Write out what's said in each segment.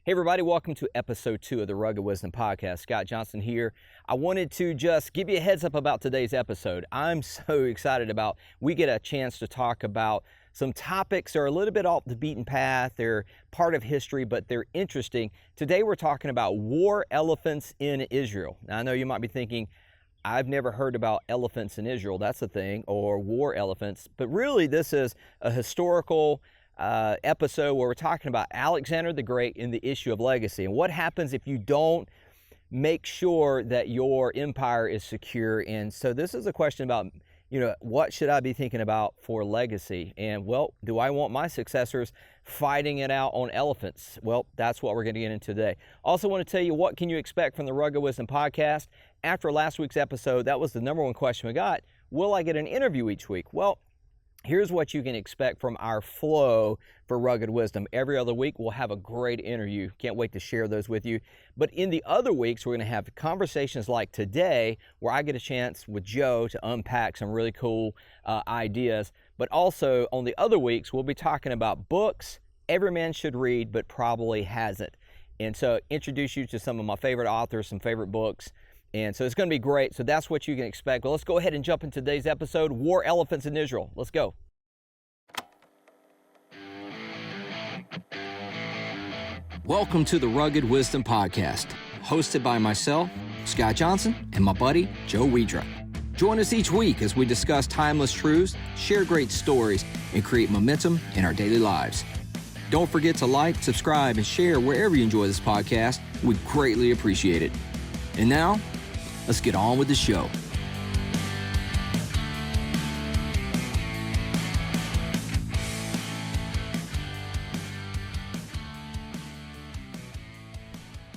Hey everybody, welcome to episode 2 of the Rugged Wisdom Podcast. Scott Johnson here. I wanted to just give you a heads up about today's episode. I'm so excited about, we get a chance to talk about some topics that are a little bit off the beaten path. They're part of history, but they're interesting. Today we're talking about war elephants in Israel. Now I know you might be thinking, I've never heard about elephants in Israel, that's a thing, or war elephants. But really this is a historical episode where we're talking about Alexander the Great and the issue of legacy and what happens if you don't make sure that your empire is secure. And so this is a question about, what should I be thinking about for legacy? And well, do I want my successors fighting it out on elephants? Well, that's what we're going to get into today. Also want to tell you, what can you expect from the Rugged Wisdom Podcast? After last week's episode, that was the number one question we got. Will I get an interview each week? Well, here's what you can expect from our flow for Rugged Wisdom. Every other week, we'll have a great interview. Can't wait to share those with you. But in the other weeks, we're going to have conversations like today, where I get a chance with Joe to unpack some really cool ideas. But also, on the other weeks, we'll be talking about books every man should read, but probably hasn't. And so, introduce you to some of my favorite authors, some favorite books. And so it's going to be great. So that's what you can expect. Well, let's go ahead and jump into today's episode, War Elephants in Israel. Let's go. Welcome to the Rugged Wisdom Podcast, hosted by myself, Scott Johnson, and my buddy, Joe Wedra. Join us each week as we discuss timeless truths, share great stories, and create momentum in our daily lives. Don't forget to like, subscribe, and share wherever you enjoy this podcast. We'd greatly appreciate it. And now, let's get on with the show.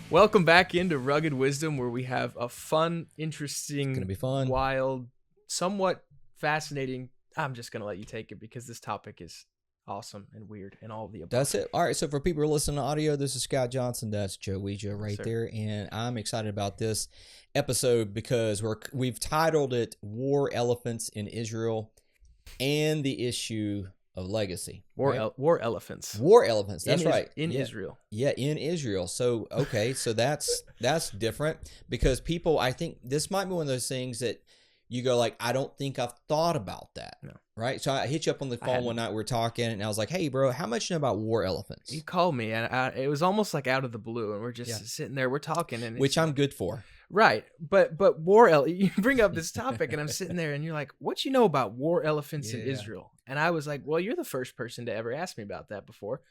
Welcome back into Rugged Wisdom, where we have a fun, interesting, It's gonna be fun, wild, somewhat fascinating. I'm just going to let you take it because this topic is awesome and weird and all of the above. That's it. All right, so for people who are listening to audio, this is Scott Johnson. That's Joe Wedra right Sir. there. And I'm excited about this episode because we've titled it War Elephants in Israel and the Issue of Legacy. War elephants. War elephants, that's right. In Israel. Yeah, in Israel. So, okay, so that's different because people, I think this might be one of those things that you go like, I don't think I've thought about that. No. Right? So I hit you up on the phone one night, we were talking, and I was like, hey, bro, how much you know about war elephants? You called me, and it was almost like out of the blue, and we're just sitting there, we're talking. And which I'm good for. Right. But you bring up this topic, and I'm sitting there, and you're like, what you know about war elephants in Israel? And I was like, well, you're the first person to ever ask me about that before.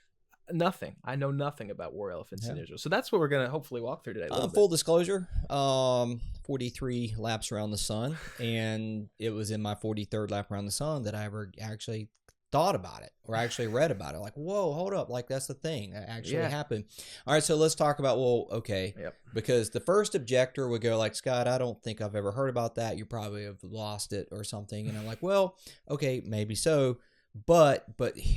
Nothing. I know nothing about war elephants in Israel. So that's what we're going to hopefully walk through today. Full disclosure, 43 laps around the sun, and it was in my 43rd lap around the sun that I ever actually thought about it or actually read about it. Like, whoa, hold up. Like, that's the thing that actually happened. All right, so let's talk about, because the first objector would go like, Scott, I don't think I've ever heard about that. You probably have lost it or something. And I'm like, well, okay, maybe so. But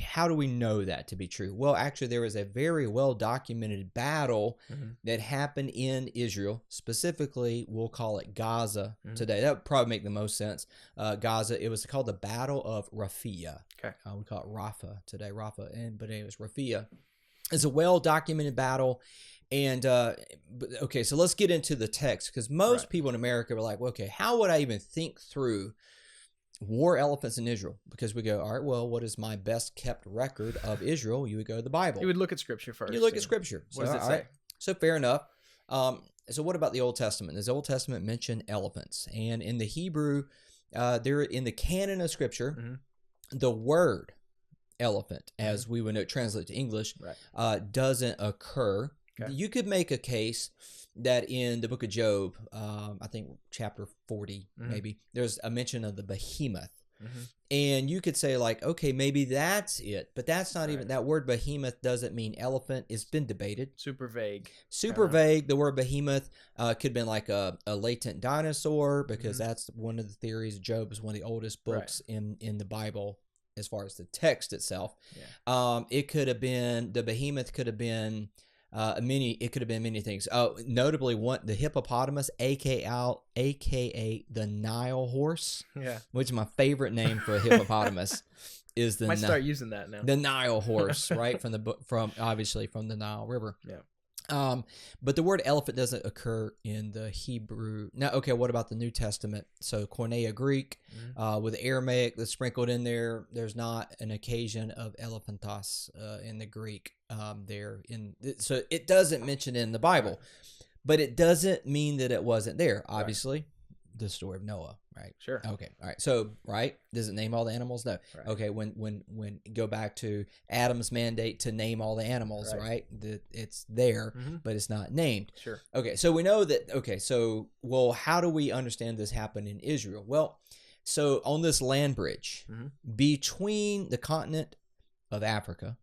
how do we know that to be true? Well, actually, there was a very well-documented battle that happened in Israel. Specifically, we'll call it Gaza today. That would probably make the most sense. Gaza, it was called the Battle of Rafah. Okay. We call it Rafah today, but it was Rafah. It's a well-documented battle. And, okay, so let's get into the text, because most people in America were like, well, okay, how would I even think through war elephants in Israel? Because we go, all right, well, what is my best kept record of Israel? You would go to the Bible. You would look at Scripture first. You look at Scripture. What does it say? Right. So fair enough. So what about the Old Testament? Does the Old Testament mention elephants? And in the Hebrew, there in the canon of Scripture, the word elephant, as we would know, translate to English, doesn't occur. Okay. You could make a case that in the book of Job, I think chapter 40, maybe, there's a mention of the behemoth. And you could say like, okay, maybe that's it. But that's not even, that word behemoth doesn't mean elephant. It's been debated. Super vague. Super vague. The word behemoth could have been like a latent dinosaur, because that's one of the theories. Job is one of the oldest books in the Bible as far as the text itself. It could have been, the behemoth could have been it could have been many things. Notably, the hippopotamus, aka the Nile horse, which is my favorite name for a hippopotamus, is the might start using that now. The Nile horse, right, from obviously from the Nile River. But the word elephant doesn't occur in the Hebrew. Now, okay, what about the New Testament? So Koine Greek, with Aramaic that's sprinkled in there. There's not an occasion of elephantos in the Greek there. So it doesn't mention it in the Bible, but it doesn't mean that it wasn't there. Obviously, the story of Noah, right? Sure. Okay. All right. So, right, does it name all the animals? No. Right. Okay. When go back to Adam's mandate to name all the animals, right? It's there, but it's not named. Sure. Okay. So we know that. Okay. So, well, how do we understand this happened in Israel? Well, so on this land bridge between the continent of Africa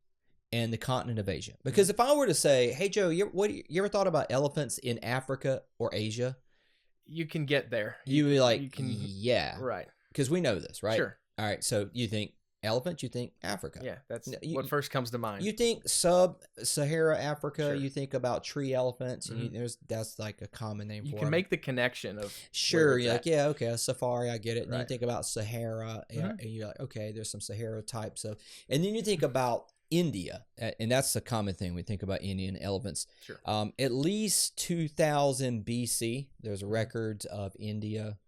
and the continent of Asia, because if I were to say, "Hey, Joe, you ever thought about elephants in Africa or Asia?" You can get there. You would be like, you can, yeah. Right. Because we know this, right? Sure. All right. So you think elephant, you think Africa. Yeah, that's what first comes to mind. You think sub-Sahara Africa, Sure. you think about tree elephants, and that's like a common name for You them. can make the connection of Sure, you're like, yeah, okay, a safari, I get it. And then you Right. think about Sahara, and you're like, okay, there's some Sahara types of, and then you think about India, and that's a common thing we think about Indian elephants. Sure. At least 2000 BC, there's records of India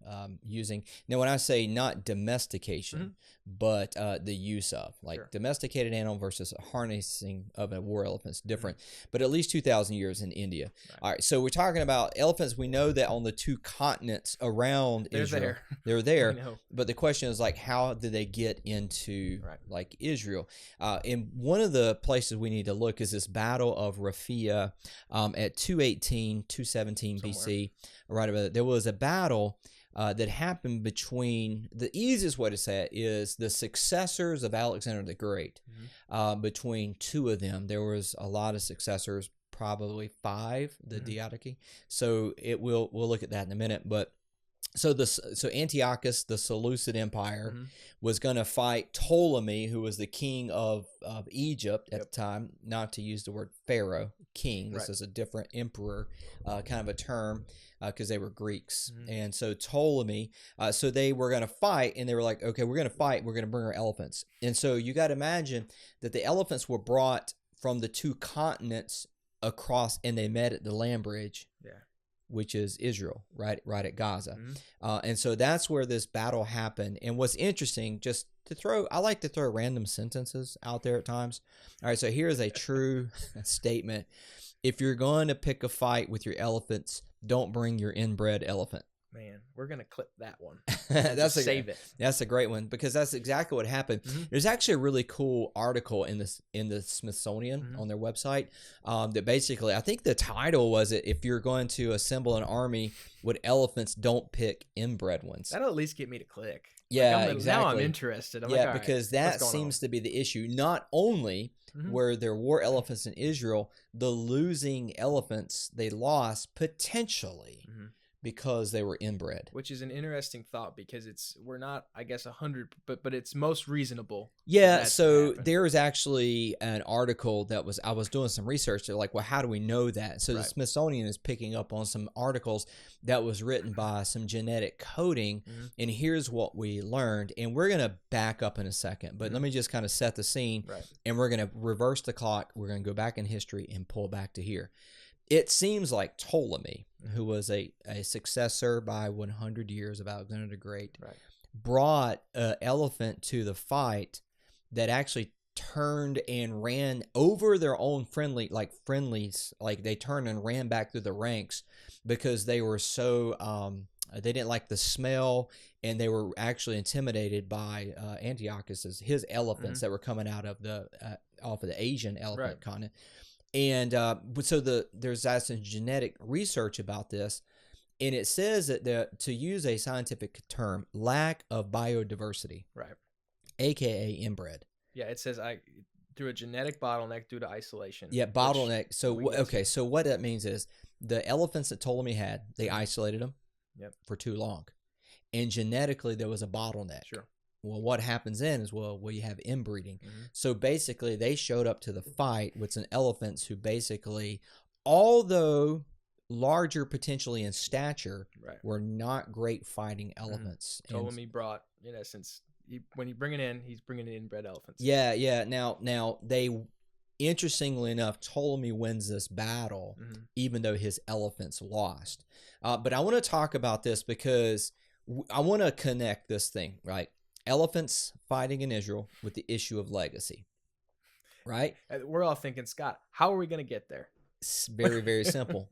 using. Now, when I say not domestication, but the use of, like Sure. domesticated animal versus harnessing of a war elephant is different. But at least 2,000 years in India. Right. All right, so we're talking about elephants. We know that on the two continents around They're Israel, there. they're there. We know. But the question is like, how did they get into Right. like Israel? And one of the places we need to look is this Battle of Raphia at 218, 217 BC. Right about it. There was a battle that happened between, the easiest way to say it is the successors of Alexander the Great. Between two of them, there was a lot of successors, probably 5, the Diadochi. So we'll look at that in a minute, but. So Antiochus, the Seleucid Empire, was going to fight Ptolemy, who was the king of Egypt at the time. Not to use the word pharaoh, king. This is a different emperor, kind of a term, because they were Greeks. And so Ptolemy, so they were going to fight, and they were like, okay, we're going to fight. We're going to bring our elephants. And so you got to imagine that the elephants were brought from the two continents across, and they met at the land bridge. Yeah. Which is Israel, right at Gaza. And so that's where this battle happened. And what's interesting, just to throw, I like to throw random sentences out there at times. All right, so here's a true statement. If you're going to pick a fight with your elephants, don't bring your inbred elephant. Man, we're going to clip that one. Save it. That's a great one, because that's exactly what happened. There's actually a really cool article in the Smithsonian on their website that basically, I think the title was if you're going to assemble an army with elephants, don't pick inbred ones. That'll at least get me to click. Yeah, like exactly. Now I'm interested. I'm yeah, like, all right, because that seems to be the issue. Not only where there were elephants in Israel, the losing elephants, they lost potentially because they were inbred. Which is an interesting thought, because we're not, I guess, 100, but it's most reasonable. Yeah, so there was actually an article I was doing some research. They're like, well, how do we know that? So the Smithsonian is picking up on some articles that was written by some genetic coding, and here's what we learned. And we're going to back up in a second, but let me just kind of set the scene, and we're going to reverse the clock. We're going to go back in history and pull back to here. It seems like Ptolemy, who was a successor by 100 years of Alexander the Great, brought an elephant to the fight that actually turned and ran over their own friendlies. Like they turned and ran back through the ranks because they were so they didn't like the smell, and they were actually intimidated by Antiochus, his elephants that were coming out of off of the Asian elephant continent. And so there's some genetic research about this, and it says that to use a scientific term, lack of biodiversity, aka inbred. Yeah, it says through a genetic bottleneck due to isolation. Yeah, bottleneck. So so what that means is the elephants that Ptolemy had, they isolated them for too long, and genetically there was a bottleneck. Sure. Well, what happens then is, you have inbreeding. So basically, they showed up to the fight with some elephants who basically, although larger potentially in stature, were not great fighting elephants. Ptolemy brought, in essence, when you bring it in, he's bringing in inbred elephants. Yeah. Now they Interestingly enough, Ptolemy wins this battle, even though his elephants lost. But I want to talk about this because I want to connect this thing, right? Elephants fighting in Israel with the issue of legacy, right? We're all thinking, Scott, how are we going to get there? It's very, very simple.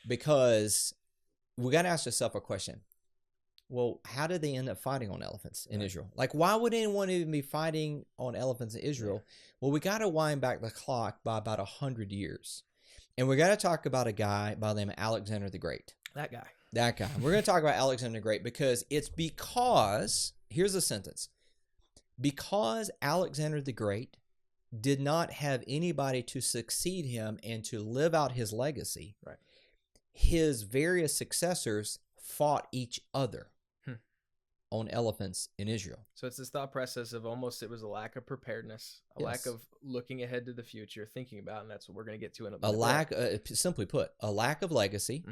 Because we got to ask ourselves a question. Well, how did they end up fighting on elephants in Israel? Like, why would anyone even be fighting on elephants in Israel? Well, we got to wind back the clock by about 100 years. And we got to talk about a guy by the name of Alexander the Great. That guy. We're going to talk about Alexander the Great because here's a sentence. Because Alexander the Great did not have anybody to succeed him and to live out his legacy, right, his various successors fought each other on elephants in Israel. So it's this thought process of almost it was a lack of preparedness, a lack of looking ahead to the future, thinking about, and that's what we're going to get to in a minute. Simply put, a lack of legacy,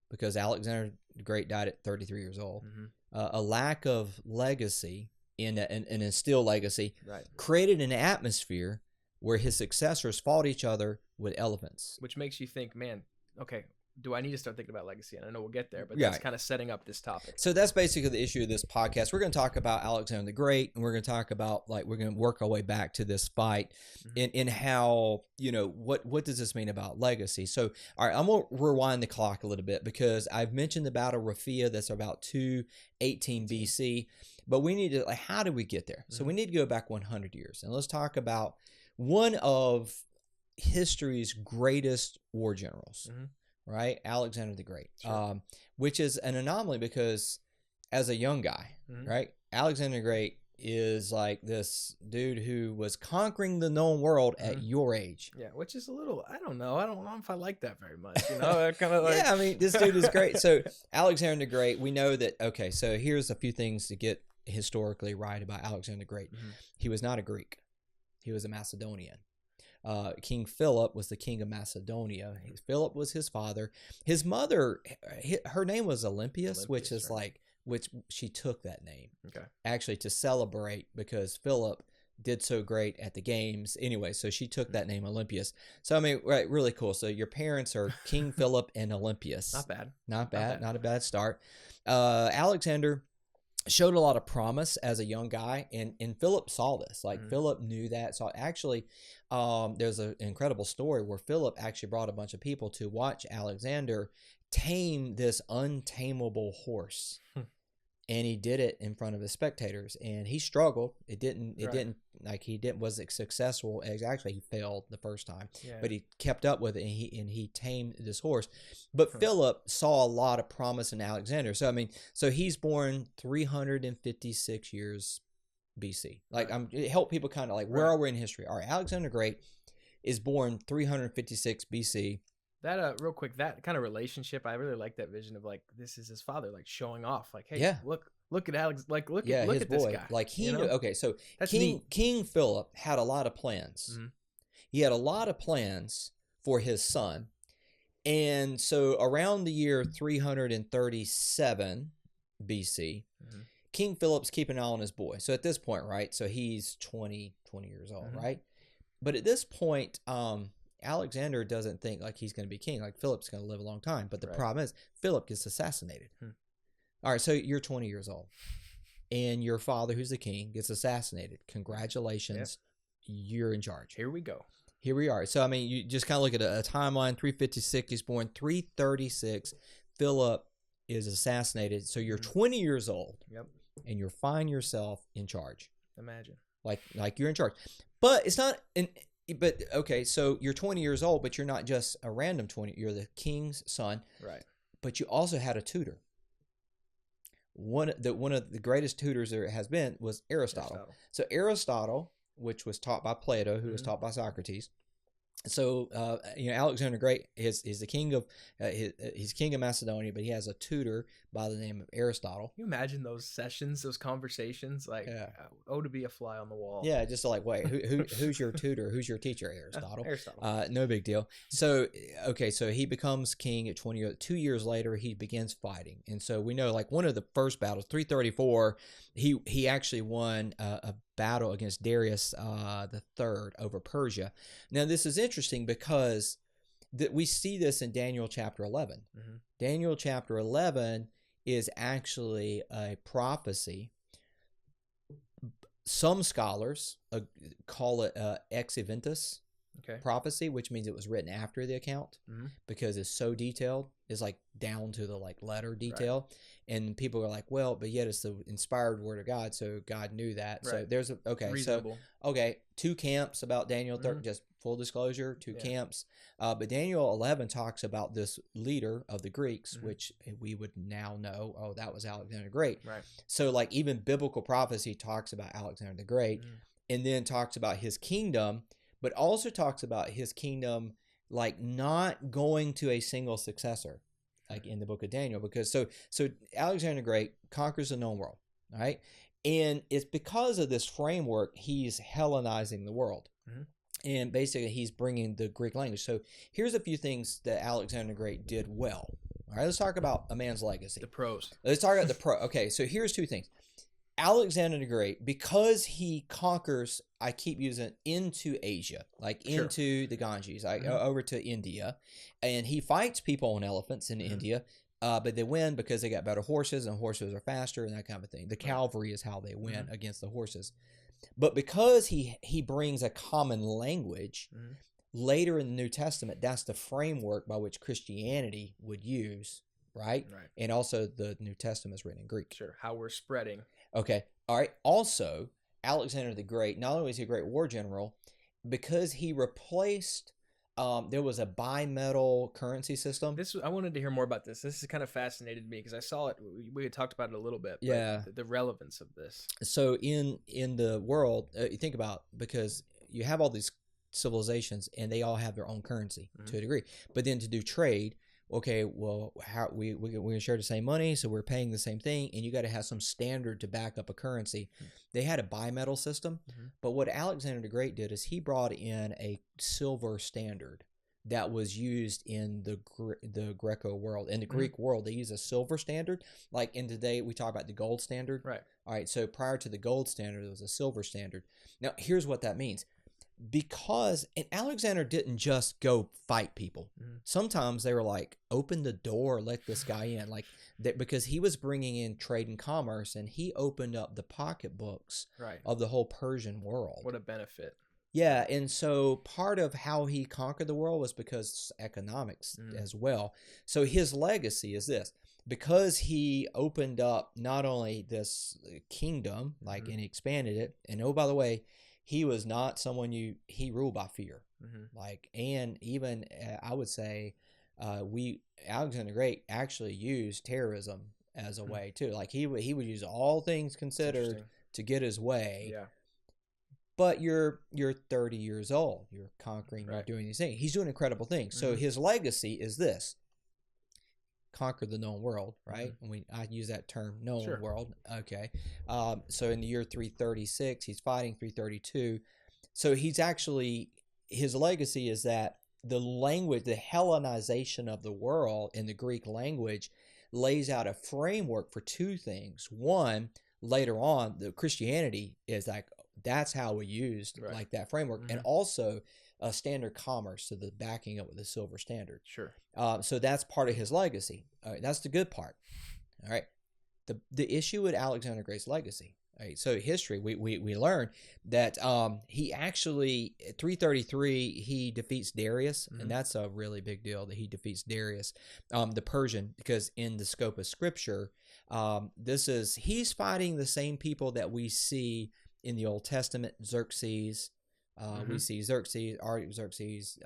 because Alexander the Great died at 33 years old. A lack of legacy and instill legacy created an atmosphere where his successors fought each other with elephants. Which makes you think, man, okay, do I need to start thinking about legacy? And I know we'll get there, but that's kind of setting up this topic. So that's basically the issue of this podcast. We're going to talk about Alexander the Great, and we're going to talk about, we're going to work our way back to this fight in how, what does this mean about legacy? So, all right, I'm going to rewind the clock a little bit because I've mentioned the Battle of Raphia. That's about 218 BC. But we need to, how did we get there? So we need to go back 100 years. And let's talk about one of history's greatest war generals. Right? Alexander the Great, which is an anomaly because as a young guy, right? Alexander the Great is like this dude who was conquering the known world at your age. Yeah, which is a little, I don't know if I like that very much. Kind of like... Yeah, I mean, this dude is great. So Alexander the Great, we know that, okay, so here's a few things to get historically right about Alexander the Great. He was not a Greek. He was a Macedonian. King Philip was the king of Macedonia. Philip was his father. His mother, her name was Olympias, which is which she took that name actually to celebrate because Philip did so great at the games. Anyway, so she took that name Olympias. So I mean, right, really cool. So your parents are King Philip and Olympias. Not bad. Not a bad start. Alexander showed a lot of promise as a young guy, and Philip saw this. Philip knew that. So actually, there's an incredible story where Philip actually brought a bunch of people to watch Alexander tame this untamable horse. And he did it in front of his spectators, and he struggled. Wasn't successful. Actually, he failed the first time, but he kept up with it, and he tamed this horse. But Philip saw a lot of promise in Alexander. So I mean, he's born 356 years BC. Help people kind of where are we in history? All right, Alexander the Great is born 356 BC. That real quick, that kind of relationship, I really like that vision of this is his father showing off, hey, look at Alex, look at this guy, he knew. Okay, so King Philip had a lot of plans. He had a lot of plans for his son, and so around the year 337 BC, King Philip's keeping an eye on his boy. So at this point, right? So he's 20 years old, right? But at this point, Alexander doesn't think he's going to be king. Philip's going to live a long time. But the problem is Philip gets assassinated. All right, so you're 20 years old. And your father, who's the king, gets assassinated. Congratulations. You're in charge. Here we go. Here we are. So, I mean, you just kind of look at a timeline. 356, he's born. 336, Philip is assassinated. So you're 20 years old. Yep. And you find yourself in charge. Imagine. Like you're in charge. But it's not... But okay, so you're 20 years old, but you're not just a random 20. You're the king's son, right? But you also had a tutor. One of the greatest tutors there has been was Aristotle. So Aristotle, which was taught by Plato, who was taught by Socrates. So Alexander the Great is the king of he's king of Macedonia, but he has a tutor by the name of Aristotle. Can you imagine those sessions, those conversations, to be a fly on the wall. Yeah, just wait, who's your tutor? Who's your teacher? Aristotle. Aristotle. No big deal. So so he becomes king at 20. 2 years later, he begins fighting, and so we know one of the first battles, 334, he actually won a battle against Darius the third over Persia. Now, this is interesting because we see this in Daniel chapter 11. Mm-hmm. Daniel chapter 11 is actually a prophecy. Some scholars call it ex eventus prophecy, which means it was written after the account because it's so detailed. It's like down to the letter detail. Right. And people are like, well, but yet it's the inspired word of God, so God knew that. Right. So there's reasonable. Two camps about Daniel 13, just full disclosure, two camps. But Daniel 11 talks about this leader of the Greeks, which we would now know, that was Alexander the Great. Right. So even biblical prophecy talks about Alexander the Great and then talks about his kingdom, but also talks about his kingdom not going to a single successor, in the book of Daniel, because so Alexander the Great conquers the known world, right? And it's because of this framework he's Hellenizing the world. And basically he's bringing the Greek language. So here's a few things that Alexander the Great did well. All right, let's talk about a man's legacy. The pros. Let's talk about the pro. Okay, so here's two things. Alexander the Great, because he conquers, I keep using into Asia, into the Ganges, over to India, and he fights people on elephants in India, but they win because they got better horses, and horses are faster and that kind of thing. The cavalry is how they win against the horses. But because he brings a common language, later in the New Testament, that's the framework by which Christianity would use, right? And also the New Testament is written in Greek. Sure, how we're spreading. Okay. All right. Also, Alexander the Great, not only was he a great war general, because he replaced, there was a bimetal currency system. I wanted to hear more about this. This has kind of fascinated me because I saw it. We had talked about it a little bit. Yeah. The relevance of this. So in the world, you think about, because you have all these civilizations and they all have their own currency to a degree. But then to do trade, okay, well, how we share the same money, so we're paying the same thing, and you got to have some standard to back up a currency. They had a bimetal system, but what Alexander the Great did is he brought in a silver standard that was used in the Greco world. In the Greek world, they use a silver standard. In today, we talk about the gold standard. Right. All right, so prior to the gold standard, there was a silver standard. Now, here's what that means. And Alexander didn't just go fight people. Sometimes they were like, open the door, let this guy in, because he was bringing in trade and commerce, and he opened up the pocketbooks of the whole Persian world. What a benefit. Yeah, and so part of how he conquered the world was because economics as well. So his legacy is this. Because he opened up not only this kingdom, and he expanded it, and by the way, he was not someone he ruled by fear. And even I would say Alexander the Great actually used terrorism as a way too. He would use all things considered to get his way. Yeah. But you're 30 years old. You're conquering, you're doing these things. He's doing incredible things. So his legacy is this. Conquer the known world, right? And I use that term, known world. Okay. So in the year 336, he's fighting 332. So his legacy is that the language, the Hellenization of the world in the Greek language lays out a framework for two things. One, later on, the Christianity is that's how we used that framework. And also a standard commerce, so the backing up with the silver standard. Sure. So that's part of his legacy. All right, that's the good part. All right. The issue with Alexander the Great's legacy. All right, so history, we learn that he actually, at 333, he defeats Darius, and that's a really big deal that he defeats Darius, the Persian, because in the scope of Scripture, he's fighting the same people that we see in the Old Testament, Xerxes. We see Xerxes, Artaxerxes,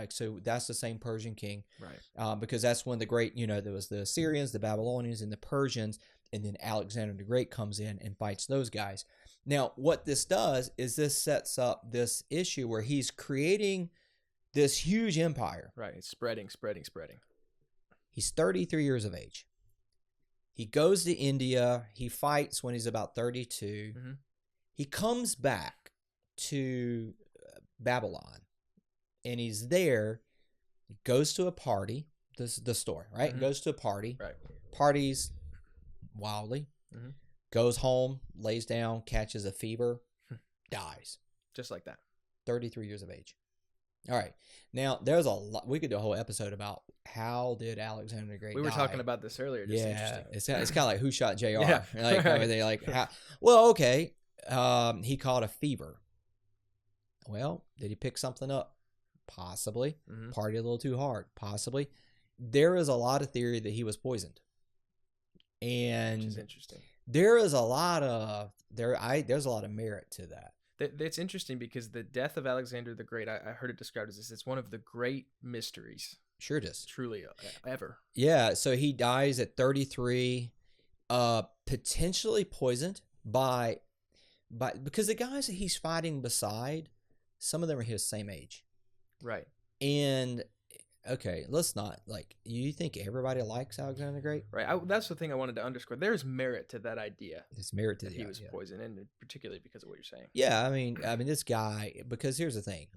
so that's the same Persian king, right? Because that's when the great, there was the Assyrians, the Babylonians, and the Persians, and then Alexander the Great comes in and fights those guys. Now, what this does is this sets up this issue where he's creating this huge empire. Right, it's spreading. He's 33 years of age. He goes to India. He fights when he's about 32. He comes back to Babylon, and he's there. He goes to a party. This is the story, right? He goes to a party. Right. Parties wildly. Goes home, lays down, catches a fever, dies. Just like that. 33 years of age. All right. Now, there's a lot. We could do a whole episode about how did Alexander the Great We were die. talking about this earlier. Just Yeah. interesting. It's kind of like who shot JR. Yeah. Like, Right. they like how, well, okay. He caught a fever. Well, did he pick something up? Possibly. Mhm. Partied a little too hard. Possibly. There is a lot of theory that he was poisoned. Which And is interesting. there's a lot of merit to that. That's interesting because the death of Alexander the Great, I heard it described as this. It's one of the great mysteries, Sure it is. truly, ever. Yeah, so he dies at 33, potentially poisoned by because the guys that he's fighting beside, some of them are his same age. Right. And okay, let's not you think everybody likes Alexander the Great? Right. That's the thing I wanted to underscore. There's merit to that idea There's merit to that the he was idea. poisoned, and particularly because of what you're saying. Yeah, I mean this guy, because here's the thing,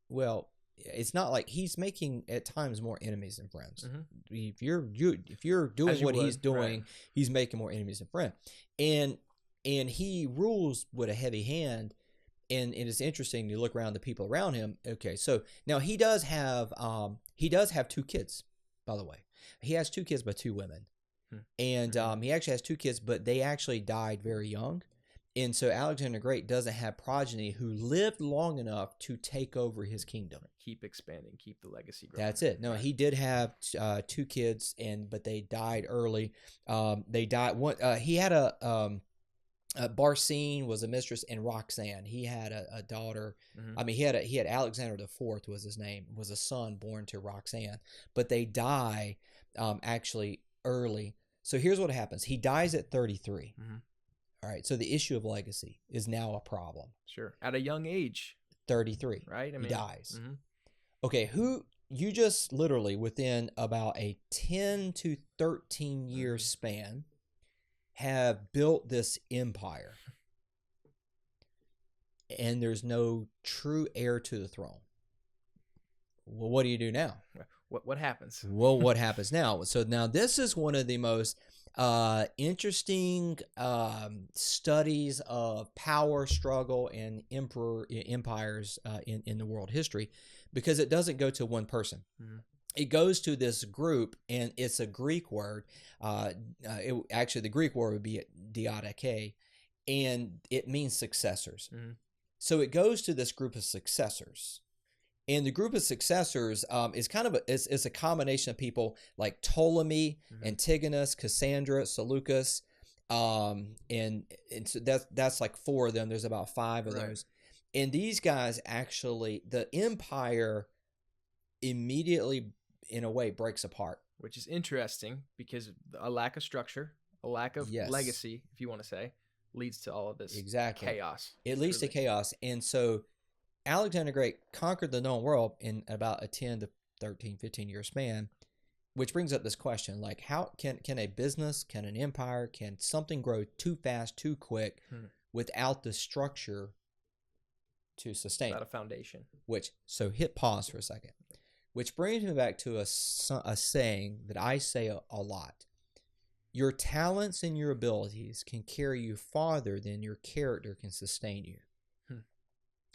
well, it's not like he's making at times more enemies than friends. Mhm. If you're doing As you what he's would, doing, right. he's making more enemies than friends. And he rules with a heavy hand. And it's interesting to look around the people around him. Okay, so now he does have 2 kids, by the way. He has 2 kids by 2 women. And he actually has 2 kids, but they actually died very young. And so Alexander the Great doesn't have progeny who lived long enough to take over his kingdom. Keep expanding, keep the legacy growing. That's it. No, Right. he did have 2 kids, but they died early. They died. He had Barsine was a mistress, and Roxanne. He had a daughter. Mhm. I mean, he had Alexander the Fourth was his name. Was a son born to Roxanne, but they die actually early. So here's what happens: he dies at 33. Mhm. All right. So the issue of legacy is now a problem. Sure. At a young age, 33. right? He dies. Mhm. Okay, you just literally within about a 10 to 13 year span have built this empire, and there's no true heir to the throne. Well, what do you do now? What happens? Well, what happens now? So now this is one of the most interesting studies of power struggle and empires in the world history, because it doesn't go to one person. Mhm. It goes to this group, and it's a Greek word. Actually, the Greek word would be diadoke, and it means successors. Mhm. So it goes to this group of successors. And the group of successors is kind of is a combination of people like Ptolemy, Antigonus, Cassandra, Seleucus, and so that's like 4 of them. There's about 5 of Right. those, and these guys actually, the empire immediately, in a way, breaks apart. Which is interesting because a lack of structure, a lack of Yes. legacy, if you want to say, leads to all of this Exactly. chaos. It leads to truly. chaos, and so Alexander the Great conquered the known world in about a 10 to 13, 15 year span, which brings up this question, like how can a business, can an empire, can something grow too fast, too quick without the structure to sustain Without it? a foundation. So hit pause for a second, which brings me back to a saying that I say a lot. Your talents and your abilities can carry you farther than your character can sustain you.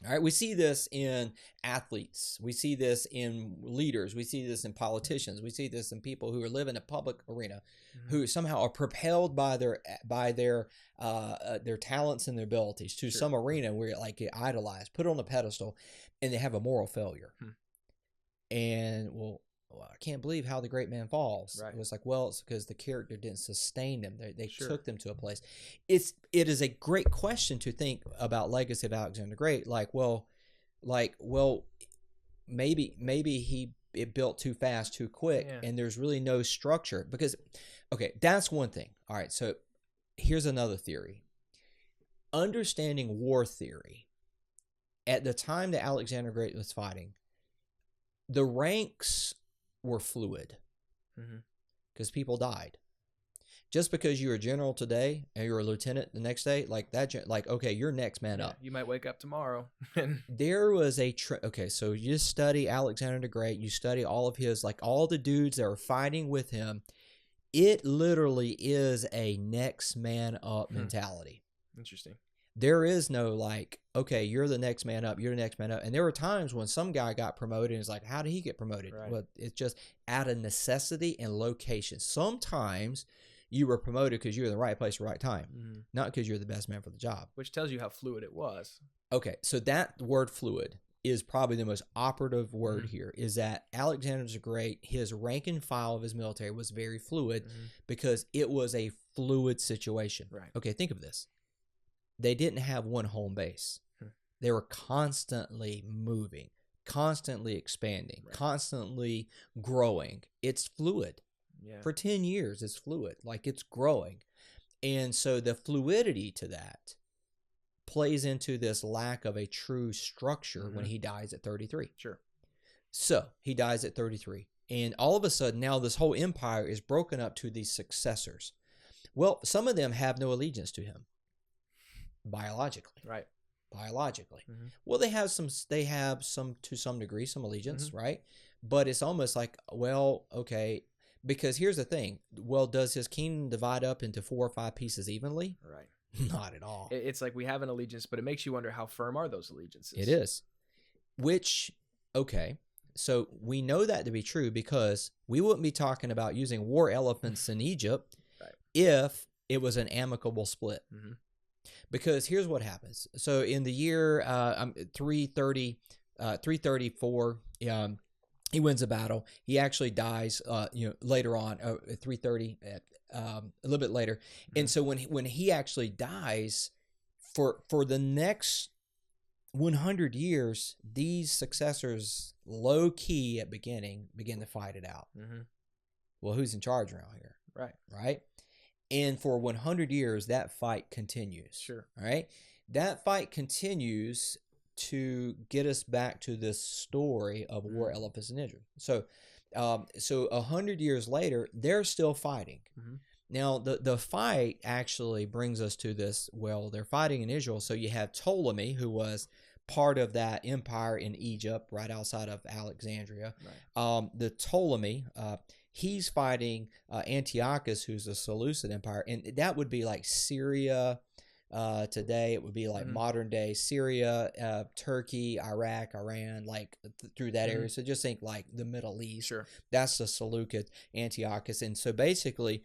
All right, we see this in athletes. We see this in leaders. We see this in politicians. We see this in people who are living in a public arena, who somehow are propelled by their talents and their abilities to some arena where get idolized, put on a pedestal, and they have a moral failure. And I can't believe how the great man falls. Right. It was like, well, it's because the character didn't sustain them. They Sure. took them to a place. It is a great question to think about legacy of Alexander the Great. Maybe it built too fast, too quick, Yeah. and there's really no structure. Because, okay, that's one thing. All right, so here's another theory. Understanding war theory. At the time that Alexander the Great was fighting, the ranks were fluid because people died. Just because you're a general today and you're a lieutenant the next day, okay, you're next man up. You might wake up tomorrow. And There was okay, so you study Alexander the Great, you study all of his, all the dudes that were fighting with him. It literally is a next man up mentality. Interesting. There is no like, okay, you're the next man up, you're the next man up. And there were times when some guy got promoted and it's like, how did he get promoted? Right. Well, it's just out of necessity and location. Sometimes you were promoted because you were in the right place at the right time, not because you're the best man for the job. Which tells you how fluid it was. Okay, so that word fluid is probably the most operative word here, is that Alexander the Great, his rank and file of his military was very fluid because it was a fluid situation. Right. Okay, think of this. They didn't have one home base. They were constantly moving, constantly expanding, constantly growing. It's fluid. Yeah. For 10 years, it's fluid, like it's growing. And so the fluidity to that plays into this lack of a true structure when he dies at 33. Sure. So he dies at 33. And all of a sudden, now this whole empire is broken up to these successors. Well, some of them have no allegiance to him biologically. Right. Biologically. Well, they have some to some degree, some allegiance, right? But it's almost like, well, okay, because here's the thing. Well, does his kingdom divide up into 4 or 5 pieces evenly? Right. Not at all. It's like we have an allegiance, but it makes you wonder how firm are those allegiances? It is. Which, okay, so we know that to be true because we wouldn't be talking about using war elephants in Egypt if it was an amicable split. Because here's what happens. So in the year 334, he wins a battle. He actually dies, later on, 330, a little bit later. And so when he actually dies, for the next 100 years, these successors, low key at beginning, begin to fight it out. Well, who's in charge around here? Right. And for 100 years, that fight continues. Sure. All right. That fight continues to get us back to this story of war elephants in Israel. So 100 years later, they're still fighting. Now, the fight actually brings us to this. Well, they're fighting in Israel. So you have Ptolemy, who was part of that empire in Egypt, right outside of Alexandria. The Ptolemy, he's fighting Antiochus, who's the Seleucid Empire, and that would be like Syria today. It would be like modern day Syria, Turkey, Iraq, Iran, like through that area. So just think like the Middle East. Sure. That's the Seleucid Antiochus, and so basically,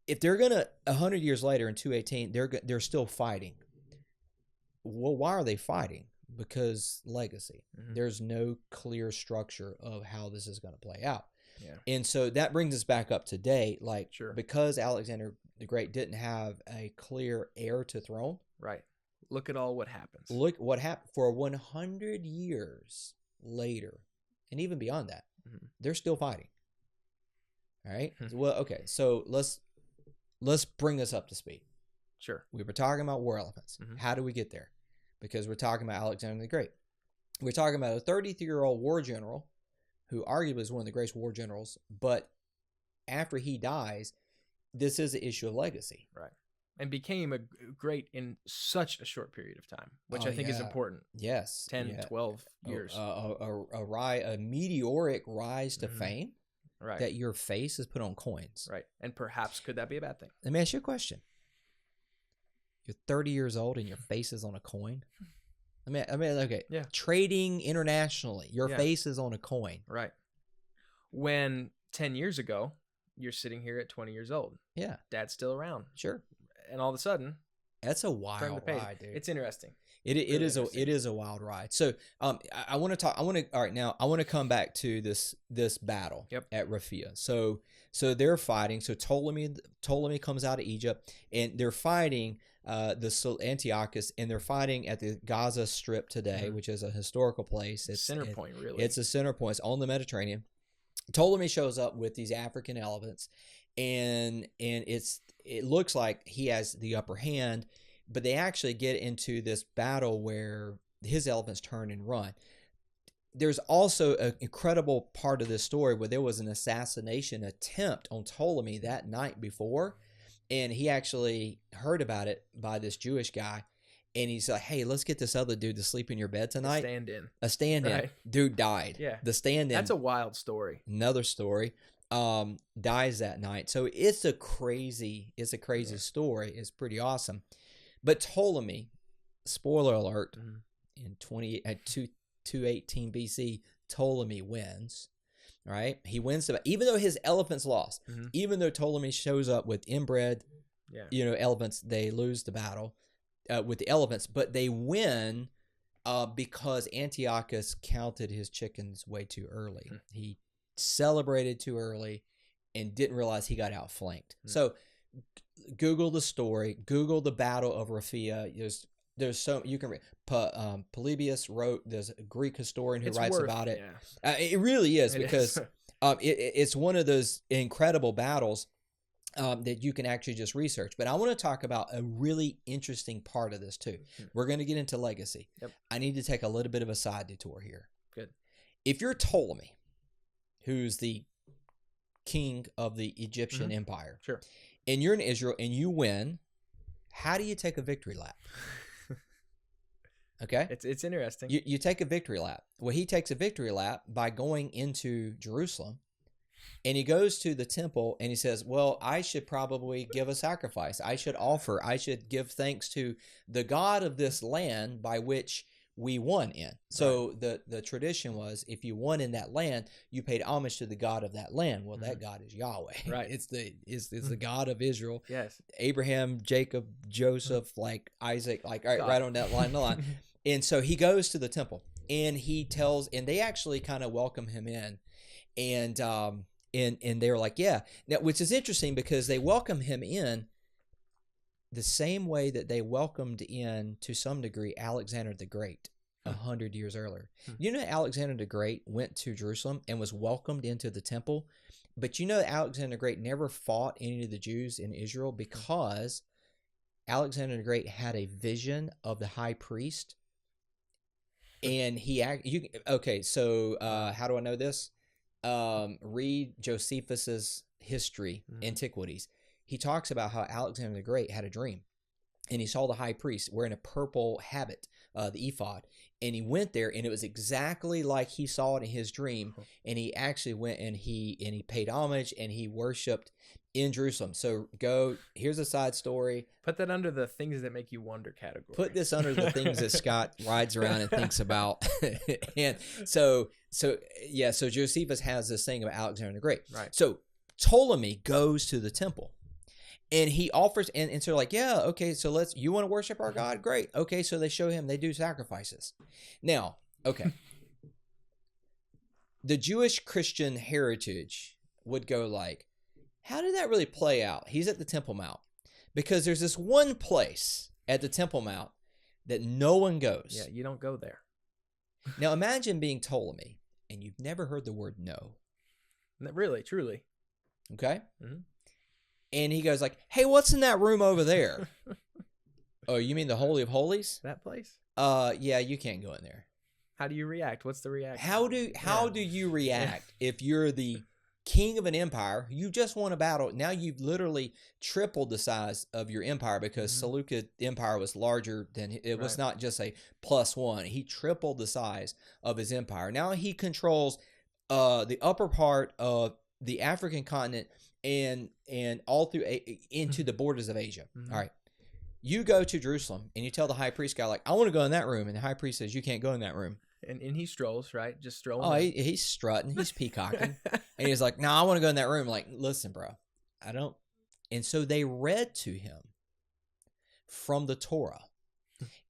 if they're gonna 100 years later in 218, they're still fighting. Well, why are they fighting? Because legacy. There's no clear structure of how this is going to play out. Yeah. And so that brings us back up to date, like because Alexander the Great didn't have a clear heir to throne. Right. Look at all what happens. Look what happened for 100 years later, and even beyond that, they're still fighting. All right. Well, okay. So let's bring us up to speed. Sure. We were talking about war elephants. How do we get there? Because we're talking about Alexander the Great. We're talking about a 33-year-old war general who arguably is one of the greatest war generals, but after he dies, this is an issue of legacy. Right. And became a great in such a short period of time, which I think is important. Yes. 10, 12 years. A meteoric rise to fame. Right. That your face is put on coins. Right. And perhaps could that be a bad thing? Let me ask you a question. You're 30 years old and your face is on a coin? I mean, okay. Yeah. Trading internationally, your face is on a coin. Right. When 10 years ago, you're sitting here at 20 years old. Yeah. Dad's still around. Sure. And all of a sudden, that's a wild ride, dude. It's interesting. It is a wild ride. So I want to come back to this battle at Raphia. So they're fighting. So Ptolemy comes out of Egypt, and they're fighting the Antiochus, and they're fighting at the Gaza Strip today, which is a historical place. It's center point, really. It's a center point. It's on the Mediterranean. Ptolemy shows up with these African elephants, and it looks like he has the upper hand. But they actually get into this battle where his elephants turn and run. There's also an incredible part of this story where there was an assassination attempt on Ptolemy that night before, and he actually heard about it by this Jewish guy, and he's like, hey, let's get this other dude to sleep in your bed tonight. A stand-in. Right. Dude died. Yeah. The stand-in. That's a wild story. Another story. Dies that night. So it's a crazy story. It's pretty awesome. But Ptolemy, spoiler alert, in 218 BC, Ptolemy wins. Right? He wins even though his elephants lost. Even though Ptolemy shows up with inbred, elephants, they lose the battle with the elephants, but they win because Antiochus counted his chickens way too early. He celebrated too early and didn't realize he got outflanked. So Google the story. Google the Battle of Raphia. There's so you can read. Polybius wrote. There's a Greek historian who writes about it. Yeah. It really is because it's one of those incredible battles that you can actually just research. But I want to talk about a really interesting part of this too. We're going to get into legacy. Yep. I need to take a little bit of a side detour here. Good. If you're Ptolemy, who's the king of the Egyptian empire, sure, and you're in Israel and you win, how do you take a victory lap? Okay, it's interesting. You take a victory lap. Well, he takes a victory lap by going into Jerusalem, and he goes to the temple and he says, well, I should probably give a sacrifice. I should give thanks to the God of this land by which we won in. So the tradition was, if you won in that land, you paid homage to the God of that land. Well, that God is Yahweh. Right. It's the God of Israel. Yes. Abraham, Jacob, Joseph, like Isaac, like right on that line. And so he goes to the temple and he tells, and they actually kind of welcome him in, and they were like, yeah. Now, which is interesting because they welcome him in the same way that they welcomed in, to some degree, Alexander the Great 100 years earlier. You know, Alexander the Great went to Jerusalem and was welcomed into the temple, but you know, Alexander the Great never fought any of the Jews in Israel because Alexander the Great had a vision of the high priest. And so how do I know this? Read Josephus's history, Antiquities. He talks about how Alexander the Great had a dream, and he saw the high priest wearing a purple habit, the ephod, and he went there, and it was exactly like he saw it in his dream, and he actually went and he paid homage and he worshipped in Jerusalem. So here's a side story. Put that under the things that make you wonder category. Put this under the things that Scott rides around and thinks about. And so Josephus has this thing about Alexander the Great. Right. So Ptolemy goes to the temple and he offers, and so like, yeah, okay, so you want to worship our God? Great. Okay, so they show him, they do sacrifices. Now, okay. The Jewish Christian heritage would go like, how did that really play out? He's at the Temple Mount. Because there's this one place at the Temple Mount that no one goes. Yeah, you don't go there. Now imagine being Ptolemy and you've never heard the word no. Really, truly. Okay? Mm-hmm. And he goes like, hey, what's in that room over there? Oh, you mean the Holy of Holies? That place? Yeah, you can't go in there. How do you react? What's the reaction? How do you react if you're the king of an empire? You just won a battle. Now you've literally tripled the size of your empire because Seleucid Empire was larger than it was. Not just a +1. He tripled the size of his empire. Now he controls the upper part of the African continent and all through into the borders of Asia. All right. You go to Jerusalem and you tell the high priest guy, like, I want to go in that room. And the high priest says, you can't go in that room. And he strolls, right? Just strolling. Oh, he's strutting. He's peacocking. And he's like, no, I want to go in that room. Like, listen, bro, I don't. And so they read to him from the Torah.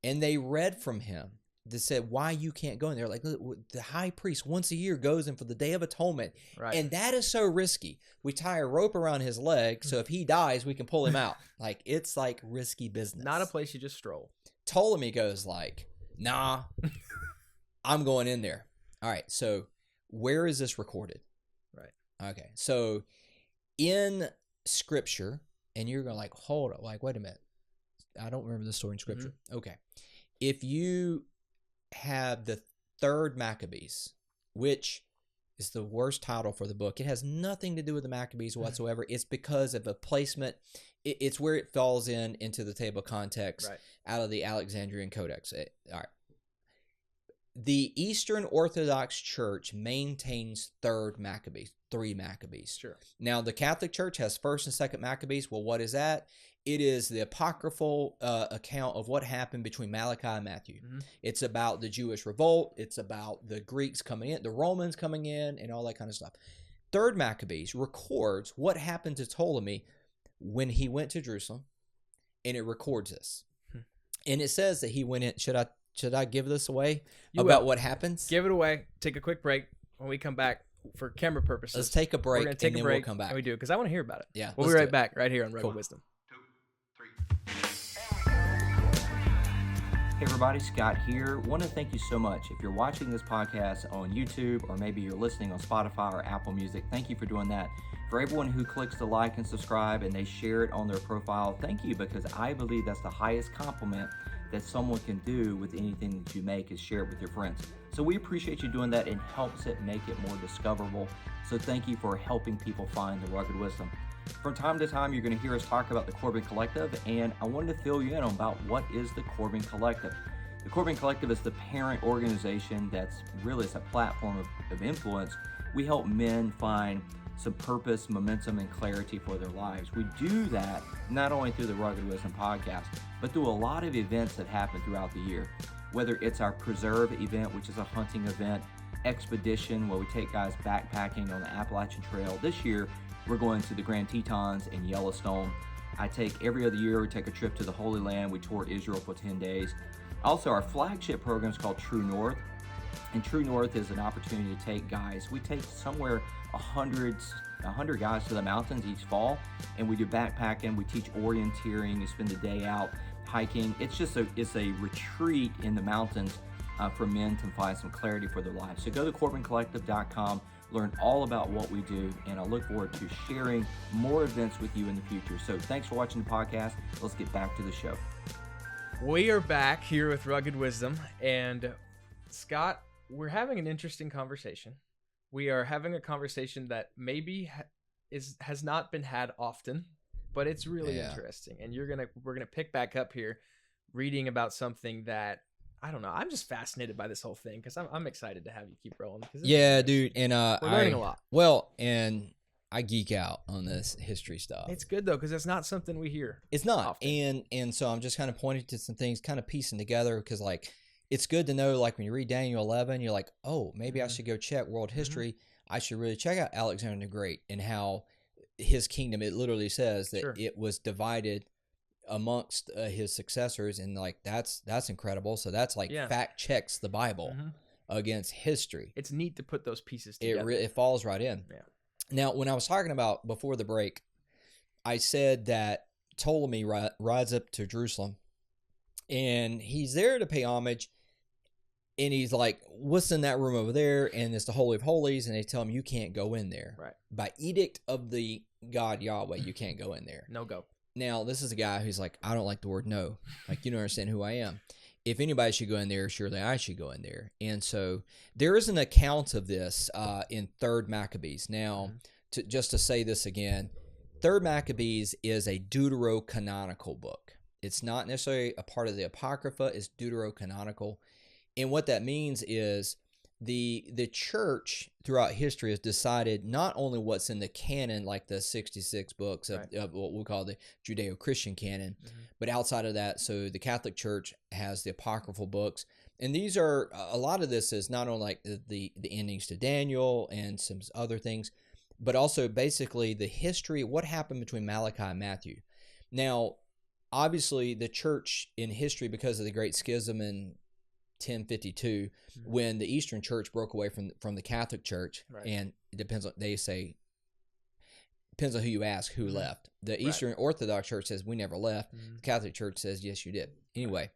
And they read from him that said why you can't go in there. Like, the high priest once a year goes in for the Day of Atonement. Right. And that is so risky. We tie a rope around his leg, so if he dies, we can pull him out. Like, it's like risky business. Not a place you just stroll. Ptolemy goes like, nah, I'm going in there. All right, so where is this recorded? Right. Okay, so in Scripture, and you're going like, hold up, like, wait a minute. I don't remember the story in Scripture. Okay. If you have the 3rd Maccabees, which is the worst title for the book. It has nothing to do with the Maccabees whatsoever. It's because of a placement. It's where it falls into the table of context out of the Alexandrian Codex. All right. the Eastern Orthodox Church maintains third Maccabees, 3 Maccabees. Sure. Now, the Catholic Church has first and second Maccabees. Well, what is that? It is the apocryphal account of what happened between Malachi and Matthew. Mm-hmm. It's about the Jewish revolt. It's about the Greeks coming in, the Romans coming in, and all that kind of stuff. Third Maccabees records what happened to Ptolemy when he went to Jerusalem, and it records this. And it says that he went in. Should I give this away about what happens? Give it away. Take a quick break. When we come back, for camera purposes, let's take a break. We're gonna take and a then break, we'll come back. And we do, because I want to hear about it. Yeah, we'll be right back right here on Rugged Cool. Wisdom. 2, 3. Hey everybody, Scott here. Want to thank you so much. If you're watching this podcast on YouTube, or maybe you're listening on Spotify or Apple Music, thank you for doing that. For everyone who clicks the like and subscribe and they share it on their profile, thank you, because I believe that's the highest compliment that someone can do with anything that you make, is share it with your friends. So we appreciate you doing that. It helps it make it more discoverable. So thank you for helping people find the Rugged Wisdom. From time to time, you're going to hear us talk about the Corbin Collective, and I wanted to fill you in on about what is the Corbin Collective. The Corbin Collective is the parent organization that's really a platform of influence. We help men find some purpose, momentum, and clarity for their lives. We do that not only through the Rugged Wisdom podcast, but through a lot of events that happen throughout the year. Whether it's our Preserve event, which is a hunting event, Expedition, where we take guys backpacking on the Appalachian Trail. This year, we're going to the Grand Tetons in Yellowstone. I take every other year, we take a trip to the Holy Land. We tour Israel for 10 days. Also, our flagship program is called True North. And True North is an opportunity to take guys. We take somewhere 100 guys to the mountains each fall, and we do backpacking. We teach orienteering. You spend the day out hiking. It's a retreat in the mountains for men to find some clarity for their lives. So go to CorbinCollective.com, learn all about what we do, and I look forward to sharing more events with you in the future. So thanks for watching the podcast. Let's get back to the show. We are back here with Rugged Wisdom, and Scott, we're having an interesting conversation. We are having a conversation that maybe has not been had often, but it's really interesting. And we're gonna pick back up here, reading about something that, I don't know. I'm just fascinated by this whole thing, because I'm excited to have you keep rolling. Yeah, dude, and we're learning a lot. Well, and I geek out on this history stuff. It's good though, because it's not something we hear. It's not, often. and so I'm just kind of pointing to some things, kind of piecing together, because like it's good to know. Like when you read Daniel 11, you're like, oh, maybe I should go check world history. I should really check out Alexander the Great and how his kingdom. It literally says that it was divided amongst his successors, and like that's incredible. So that's like fact checks the Bible against history. It's neat to put those pieces together. It falls right in. Yeah. Now, when I was talking about before the break, I said that Ptolemy rides up to Jerusalem, and he's there to pay homage. And he's like, what's in that room over there? And it's the Holy of Holies. And they tell him, you can't go in there. Right. By edict of the God Yahweh, you can't go in there. No go. Now, this is a guy who's like, I don't like the word no. Like, you don't understand who I am. If anybody should go in there, surely I should go in there. And so there is an account of this in 3rd Maccabees. Now, just to say this again, 3rd Maccabees is a deuterocanonical book. It's not necessarily a part of the Apocrypha. It's deuterocanonical. And what that means is the church throughout history has decided not only what's in the canon, like the 66 books of what we'll call the Judeo-Christian canon, but outside of that, so the Catholic Church has the apocryphal books. And these are, a lot of this is not only like the endings to Daniel and some other things, but also basically the history, what happened between Malachi and Matthew. Now, obviously the church in history, because of the Great Schism in 1052, when the Eastern Church broke away from the Catholic Church, and it depends on, they say, depends on who you ask, who left. The Eastern Orthodox Church says we never left. The Catholic Church says yes, you did. Anyway,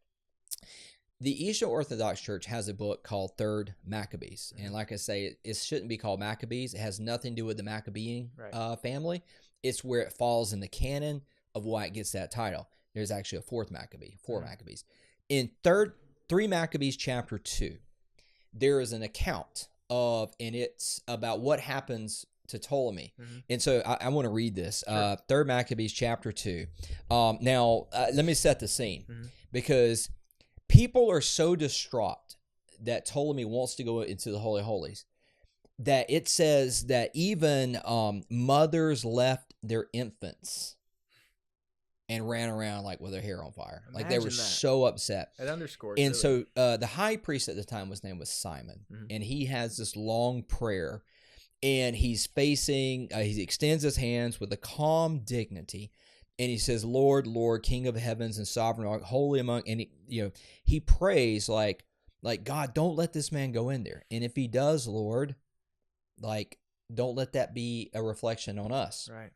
the Eastern Orthodox Church has a book called 3rd Maccabees, and like I say, it shouldn't be called Maccabees. It has nothing to do with the Maccabean family. It's where it falls in the canon of why it gets that title. There's actually a 4th Maccabee, 4 Maccabees. In 3 Maccabees chapter 2, there is an account of, and it's about what happens to Ptolemy. And so I want to read this. 3 Maccabees chapter 2. Now, let me set the scene, because people are so distraught that Ptolemy wants to go into the Holy of Holies, that it says that even mothers left their infants and ran around like with their hair on fire. Like they were Imagine that. so upset. It underscores. And it. so the high priest at the time, his name was Simon, and he has this long prayer, and he's facing, he extends his hands with a calm dignity, and he says, "Lord, Lord, King of heavens and sovereign, holy among," and he prays like God, don't let this man go in there, and if he does, Lord, like don't let that be a reflection on us. Right.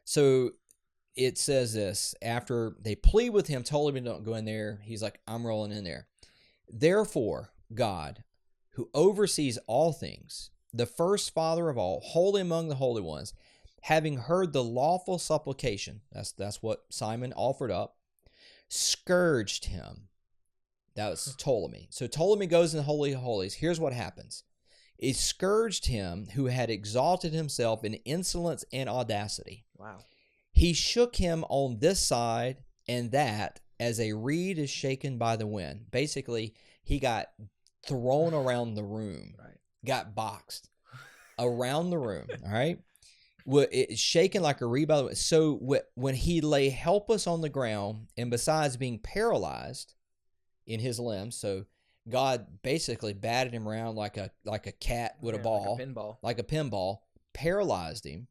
So it says this, after they plead with him, told him don't go in there, he's like, I'm rolling in there. Therefore, God, who oversees all things, the first father of all, holy among the holy ones, having heard the lawful supplication, that's what Simon offered up, scourged him. That was Ptolemy. So Ptolemy goes in the Holy of Holies. Here's what happens. It scourged him who had exalted himself in insolence and audacity. Wow. He shook him on this side and that as a reed is shaken by the wind. Basically, he got thrown around the room, Right. got boxed around the room, all right? It's shaken like a reed by the wind. So when he lay helpless on the ground, and besides being paralyzed in his limbs, so God basically batted him around like a cat with a ball, like a pinball, paralyzed him,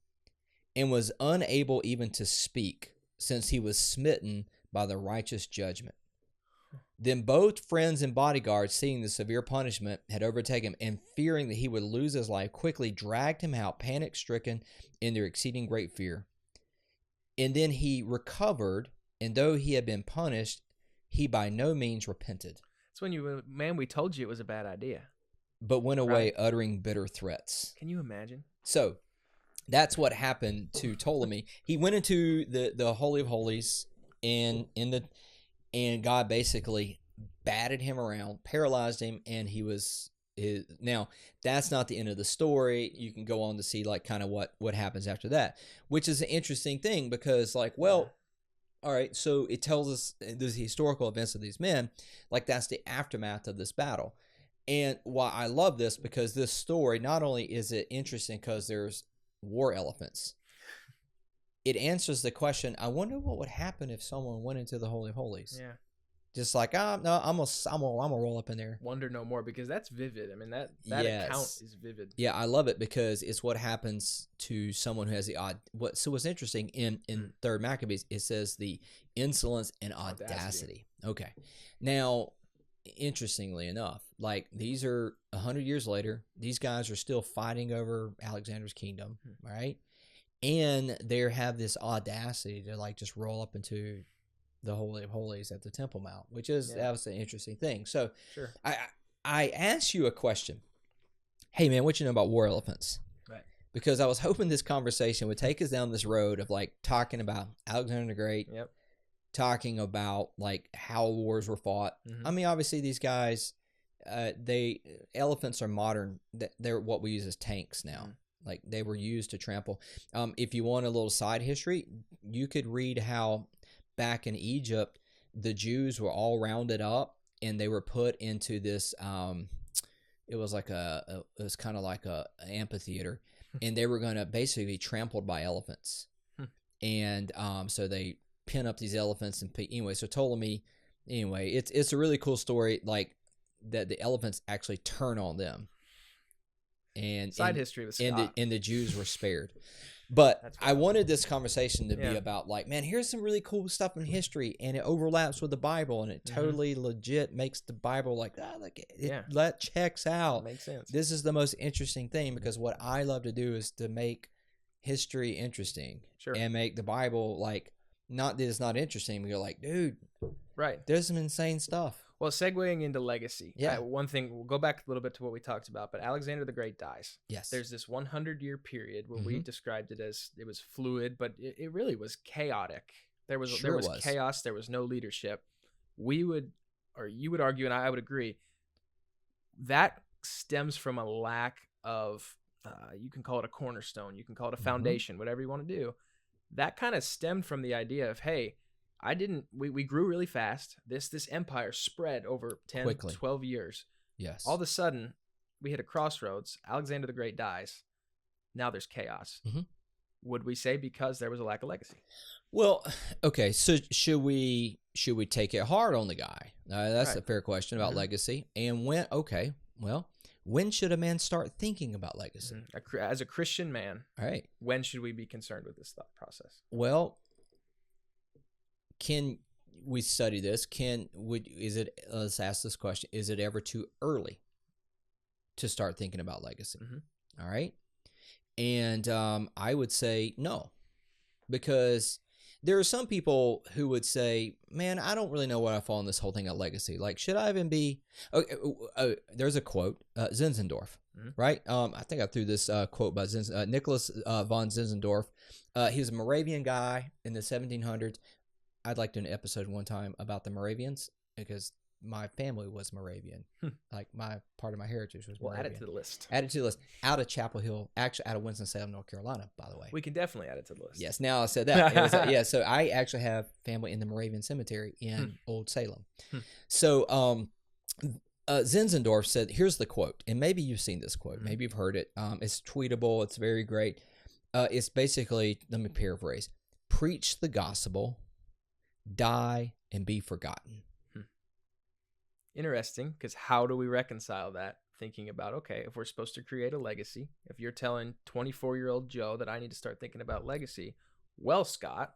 and was unable even to speak, since he was smitten by the righteous judgment. Then both friends and bodyguards, seeing the severe punishment had overtaken him, and fearing that he would lose his life, quickly dragged him out, panic-stricken in their exceeding great fear. And then he recovered, and though he had been punished, he by no means repented. That's when you, man, we told you it was a bad idea. But went away uttering bitter threats. Can you imagine? So that's what happened to Ptolemy. He went into the Holy of Holies, and God basically batted him around, paralyzed him, and he was now that's not the end of the story. You can go on to see like kind of what happens after that, which is an interesting thing because like, well, all right, so it tells us the historical events of these men, like that's the aftermath of this battle. And why I love this, because this story, not only is it interesting because there's war elephants, it answers the question, I wonder what would happen if someone went into the Holy of Holies. Yeah. Just like, no, I'm gonna roll up in there. Wonder no more, because that's vivid. I mean, that account is vivid. Yeah, I love it because it's what happens to someone who has the So what's interesting in Third Maccabees, it says the insolence and audacity. Okay, now interestingly enough, like these are 100 years later, these guys are still fighting over Alexander's kingdom, right? And they have this audacity to like just roll up into the Holy of Holies at the Temple Mount, which is that was an interesting thing. So sure. I asked you a question. Hey man, what you know about war elephants? Right. Because I was hoping this conversation would take us down this road of like talking about Alexander the Great, talking about like how wars were fought. I mean, obviously these guys, elephants are modern. They're what we use as tanks now. Like they were used to trample. If you want a little side history, you could read how back in Egypt, the Jews were all rounded up and they were put into this, it was kind of like a amphitheater, and they were going to basically be trampled by elephants. And so they pin up these elephants and anyway, so Ptolemy, it's a really cool story, like that the elephants actually turn on them. And history was and the Jews were spared. But I wanted this conversation to be about like, man, here's some really cool stuff in history, and it overlaps with the Bible, and it totally legit makes the Bible like, that checks out. Makes sense. This is the most interesting thing, because what I love to do is to make history interesting, and make the Bible like, not that it's not interesting, but you're like, dude, there's some insane stuff. Well, segueing into legacy. One thing, we'll go back a little bit to what we talked about, but Alexander the Great dies. Yes. There's this 100-year period where we described it as it was fluid, but it really was chaotic. There was chaos. There was no leadership. You would argue, and I would agree, that stems from a lack of, you can call it a cornerstone, you can call it a foundation, whatever you want to do. That kind of stemmed from the idea of, hey, we grew really fast. This empire spread over 10, 12 years. Yes. All of a sudden, we hit a crossroads. Alexander the Great dies. Now there's chaos. Mhm. Would we say because there was a lack of legacy? Well, okay. So should we take it hard on the guy? That's a Right. fair question about Mhm. legacy. And when? Okay. Well, when should a man start thinking about legacy? As a Christian man, All right. when should we be concerned with this thought process? Well, can we study this? Let's ask this question. Is it ever too early to start thinking about legacy? Mhm. All right. And I would say no, because there are some people who would say, man, I don't really know where I fall in this whole thing of legacy. Like, should I even be? There's a quote, Zinzendorf, Mhm. right? I think I threw this quote by Nicholas von Zinzendorf. He was a Moravian guy in the 1700s. I'd like to do an episode one time about the Moravians because my family was Moravian. Like my part of my heritage was We'll Moravian. add it to the list. Add it to the list. Out of Chapel Hill, actually out of Winston-Salem, North Carolina, by the way. We can definitely add it to the list. Yes, now I said that. It was, yeah, so I actually have family in the Moravian Cemetery in Old Salem. So Zinzendorf said, here's the quote, and maybe you've seen this quote. Maybe you've heard it. It's tweetable. It's very great. It's basically, let me paraphrase, preach the gospel, die, and be forgotten. Interesting, because how do we reconcile that? Thinking about, okay, if we're supposed to create a legacy, if you're telling 24-year-old Joe that I need to start thinking about legacy, well, Scott,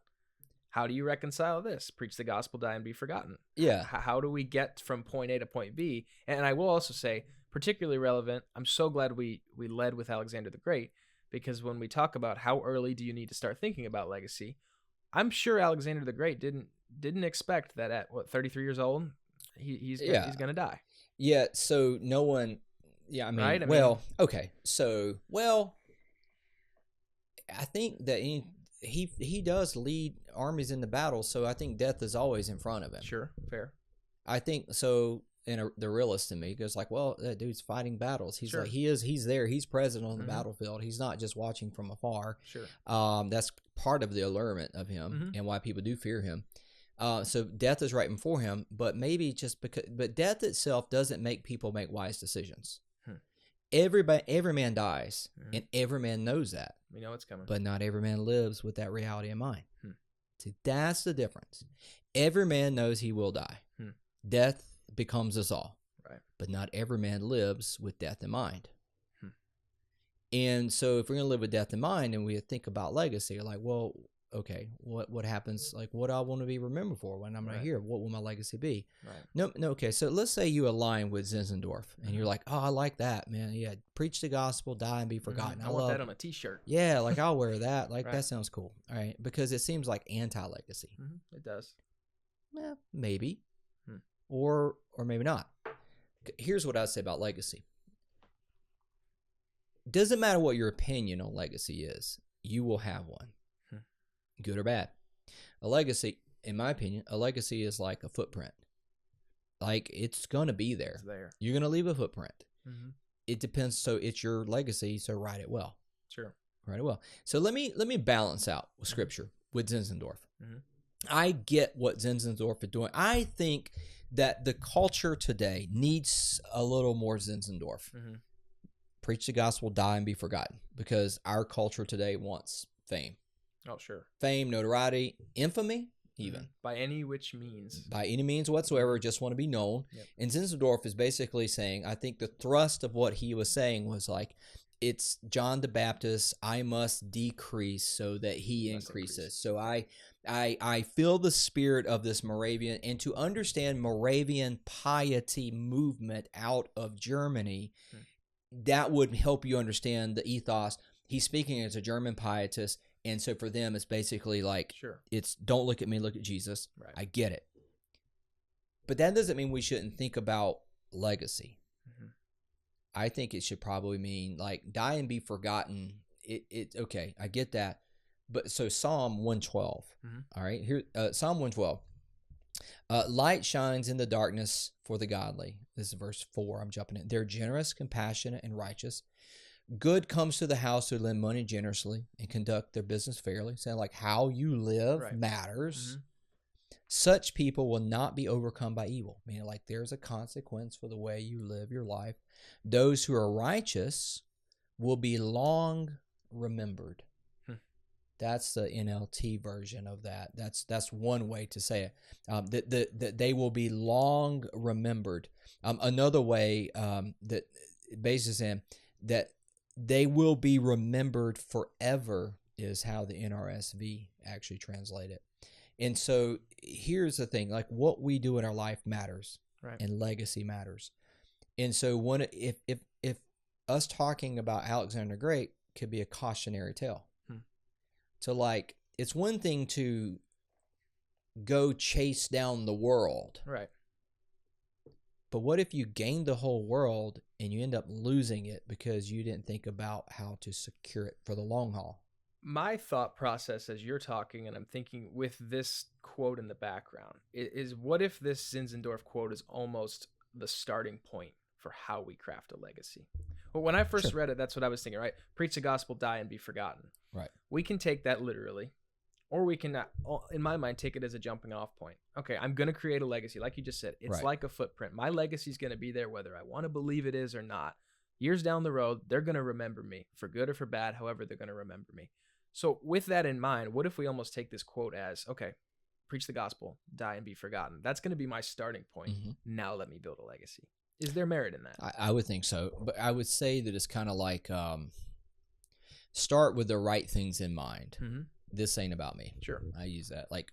how do you reconcile this? Preach the gospel, die, and be forgotten. Yeah. How do we get from point A to point B? And I will also say, particularly relevant, I'm so glad we led with Alexander the Great, because when we talk about how early do you need to start thinking about legacy, I'm sure Alexander the Great didn't expect that at, 33 years old, he's going to die. Yeah, so no one, yeah, I mean, Right? okay, so, I think that he does lead armies into battle, so I think death is always in front of him. Sure, fair. I think so. The realist in me goes like, well, that dude's fighting battles. He's Sure. like, he's there. He's present on the battlefield. He's not just watching from afar. Sure. That's part of the allurement of him and why people do fear him. So death is right before him, but maybe but death itself doesn't make people make wise decisions. Every man dies, and every man knows that. We know it's coming. But not every man lives with that reality in mind. See, that's the difference. Every man knows he will die. Death becomes us all. Right. But not every man lives with death in mind. And so if we're going to live with death in mind and we think about legacy, like, well, okay, what happens? Like, what do I want to be remembered for when I'm not here? What will my legacy be? Right. No, okay. So let's say you align with Zinzendorf and you're like, oh, I like that, man. Yeah, preach the gospel, die, and be forgotten. I want that on a T-shirt. Yeah, like I'll wear that. Like Right. that sounds cool. All right, because it seems like anti-legacy. It does. Well, maybe, or maybe not. Here's what I say about legacy. Doesn't matter what your opinion on legacy is, you will have one, good or bad. A legacy, in my opinion, a legacy is like a footprint. Like it's gonna be there. It's there. You're gonna leave a footprint. It depends. So it's your legacy. So write it well. Sure. Write it well. So let me balance out with scripture with Zinzendorf. I get what Zinzendorf is doing. I think that the culture today needs a little more Zinzendorf. Preach the gospel, die, and be forgotten. Because our culture today wants fame. Oh, sure. Fame, notoriety, infamy, even. By any which means. By any means whatsoever, just want to be known. Yep. And Zinzendorf is basically saying, I think the thrust of what he was saying was like, it's John the Baptist, I must decrease so that he increases. So I feel the spirit of this Moravian, and to understand Moravian piety movement out of Germany, that would help you understand the ethos. He's speaking as a German pietist, and so for them, it's basically like, it's don't look at me, look at Jesus. Right. I get it. But that doesn't mean we shouldn't think about legacy. I think it should probably mean like die and be forgotten. It okay, I get that. But so Psalm 112. All right, here Psalm 112. Light shines in the darkness for the godly. This is verse 4. I'm jumping in. They're generous, compassionate, and righteous. Good comes to the house who lend money generously and conduct their business fairly. So like how you live matters. Such people will not be overcome by evil. Meaning, like, there's a consequence for the way you live your life. Those who are righteous will be long remembered. That's the NLT version of that. That's one way to say it. That they will be long remembered. Another way that bases in that they will be remembered forever is how the NRSV actually translate it. And so here's the thing: like, what we do in our life matters, Right. and legacy matters. And so if us talking about Alexander the Great could be a cautionary tale. So, like, it's one thing to go chase down the world. Right. But what if you gained the whole world and you end up losing it because you didn't think about how to secure it for the long haul? My thought process as you're talking, and I'm thinking with this quote in the background, is what if this Zinzendorf quote is almost the starting point for how we craft a legacy? Well, when I first read it, that's what I was thinking, right? Preach the gospel, die, and be forgotten. Right. We can take that literally, or we can, in my mind, take it as a jumping off point. Okay, I'm going to create a legacy. Like you just said, it's Right. like a footprint. My legacy is going to be there whether I want to believe it is or not. Years down the road, they're going to remember me for good or for bad, however they're going to remember me. So with that in mind, what if we almost take this quote as, okay, preach the gospel, die, and be forgotten. That's going to be my starting point. Now let me build a legacy. Is there merit in that? I would think so. But I would say that it's kind of like start with the right things in mind. This ain't about me. Sure. I use that. Like,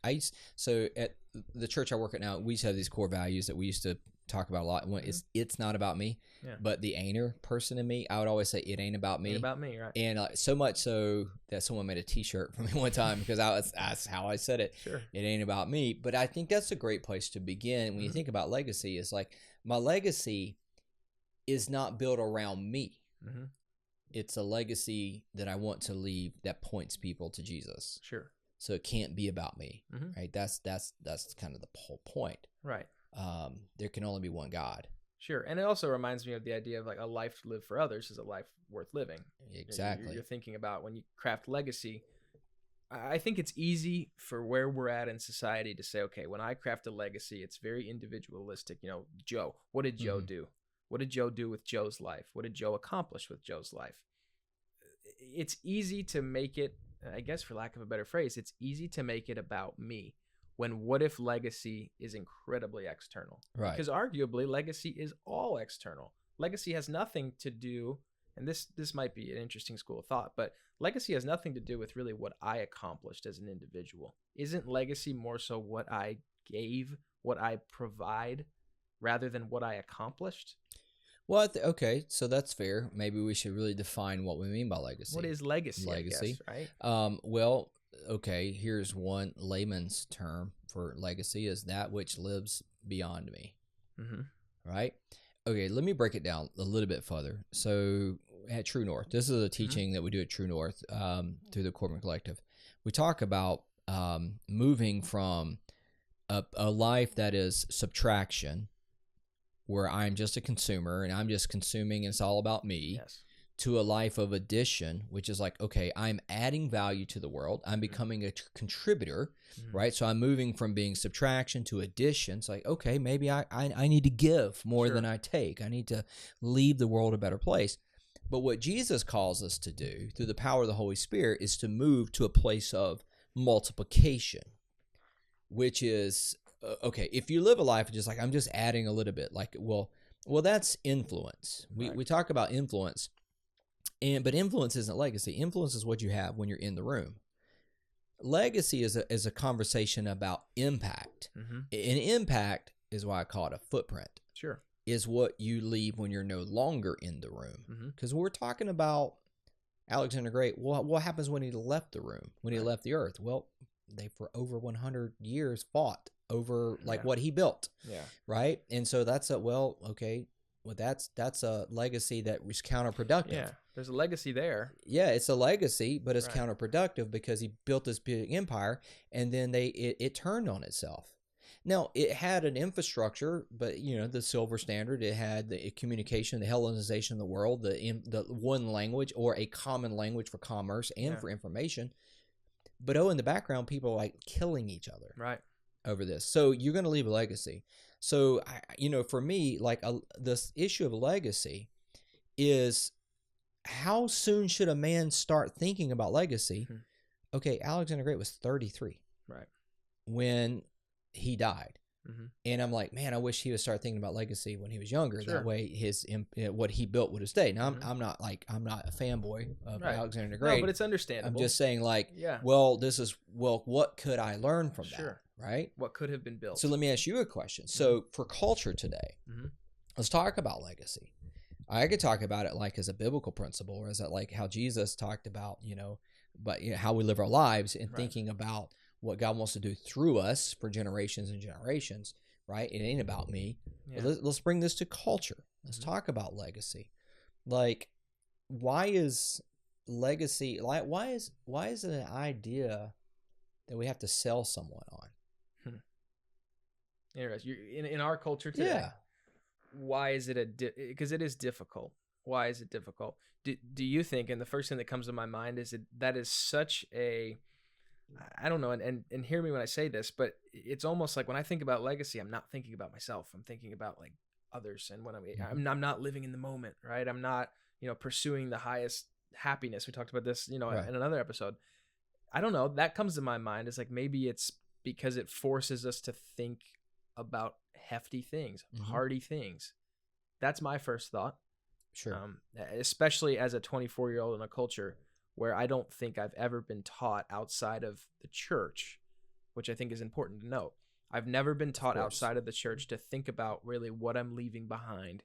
so at the church I work at now, we used to have these core values that we used to talk about a lot. When it's not about me, but the ain'ter person in me, I would always say it ain't about me. Ain't about me, right? And so much so that someone made a T-shirt for me one time because that's how I said it. Sure. It ain't about me. But I think that's a great place to begin when you think about legacy. It's like, my legacy is not built around me. It's a legacy that I want to leave that points people to Jesus. Sure. So it can't be about me, right? That's kind of the whole point. Right. There can only be one God. Sure. And it also reminds me of the idea of like a life lived for others is a life worth living. Exactly. You're thinking about when you craft legacy. I think it's easy for where we're at in society to say, okay, when I craft a legacy, it's very individualistic. You know, Joe, what did Joe do? What did Joe do with Joe's life? What did Joe accomplish with Joe's life? It's easy to make it, I guess for lack of a better phrase, it's easy to make it about me when what if legacy is incredibly external? Right. Because arguably legacy is all external. Legacy has nothing to do, and this might be an interesting school of thought, but legacy has nothing to do with really what I accomplished as an individual. Isn't legacy more so what I gave, what I provide, rather than what I accomplished? Well, okay, so that's fair. Maybe we should really define what we mean by legacy. What is legacy? Legacy, I guess, right? Well, okay. Here's one layman's term for legacy: is that which lives beyond me. Right? Okay. Let me break it down a little bit further. So at True North, this is a teaching that we do at True North through the Corbin Collective. We talk about moving from a life that is subtraction, where I'm just a consumer and I'm just consuming and it's all about me, to a life of addition, which is like, okay, I'm adding value to the world. I'm becoming a contributor, right? So I'm moving from being subtraction to addition. It's like, okay, maybe I need to give more than I take. I need to leave the world a better place. But what Jesus calls us to do through the power of the Holy Spirit is to move to a place of multiplication, which is, okay, if you live a life just like, I'm just adding a little bit, like, well, that's influence. We talk about influence, but influence isn't legacy. Influence is what you have when you're in the room. Legacy is a conversation about impact. An impact is why I call it a footprint. Sure. Is what you leave when you're no longer in the room. Because we're talking about Alexander the Great. Well, what happens when he left the room, when he left the earth? Well, they for over 100 years fought over like what he built. Right. And so that's that's a legacy that was counterproductive. Yeah. There's a legacy there. Yeah, it's a legacy, but it's counterproductive because he built this big empire and then it turned on itself. Now, it had an infrastructure, but the silver standard, it had the communication, the Hellenization of the world, the one language or a common language for commerce and for information. But in the background, people are like killing each other. Right. over this. So you're going to leave a legacy. So, for me, like this issue of legacy is how soon should a man start thinking about legacy? Mhm. Okay, Alexander the Great was 33 Right. when he died. Mm-hmm. And I'm like, man, I wish he would start thinking about legacy when he was younger. Sure. That way, what he built would have stayed. Now, Mhm. I'm not a fanboy of Right. Alexander the Great. No, but it's understandable. I'm just saying, like, Yeah. what could I learn from Sure. that, right? What could have been built. So let me ask you a question. So for culture today, Mhm. let's talk about legacy. I could talk about it like as a biblical principle, or as that like how Jesus talked about, how we live our lives and Right. thinking about what God wants to do through us for generations and generations, right? It ain't about me. Yeah. But let's bring this to culture. Let's Mhm. talk about legacy. Like, why is legacy, like, why is it an idea that we have to sell someone on? Interesting. In our culture today, Yeah. why is it because it is difficult. Why is it difficult? Do you think, and the first thing that comes to my mind is that is such a, I don't know, and hear me when I say this, but it's almost like when I think about legacy, I'm not thinking about myself. I'm thinking about like others, and when I'm not living in the moment, right? I'm not, pursuing the highest happiness. We talked about this, Right. in another episode. I don't know. That comes to my mind. It's like maybe it's because it forces us to think about hefty things, Mhm. hardy things. That's my first thought. Sure. Especially as a 24-year-old in a culture where I don't think I've ever been taught outside of the church, which I think is important to note. I've never been taught course. outside of the church to think about really what I'm leaving behind.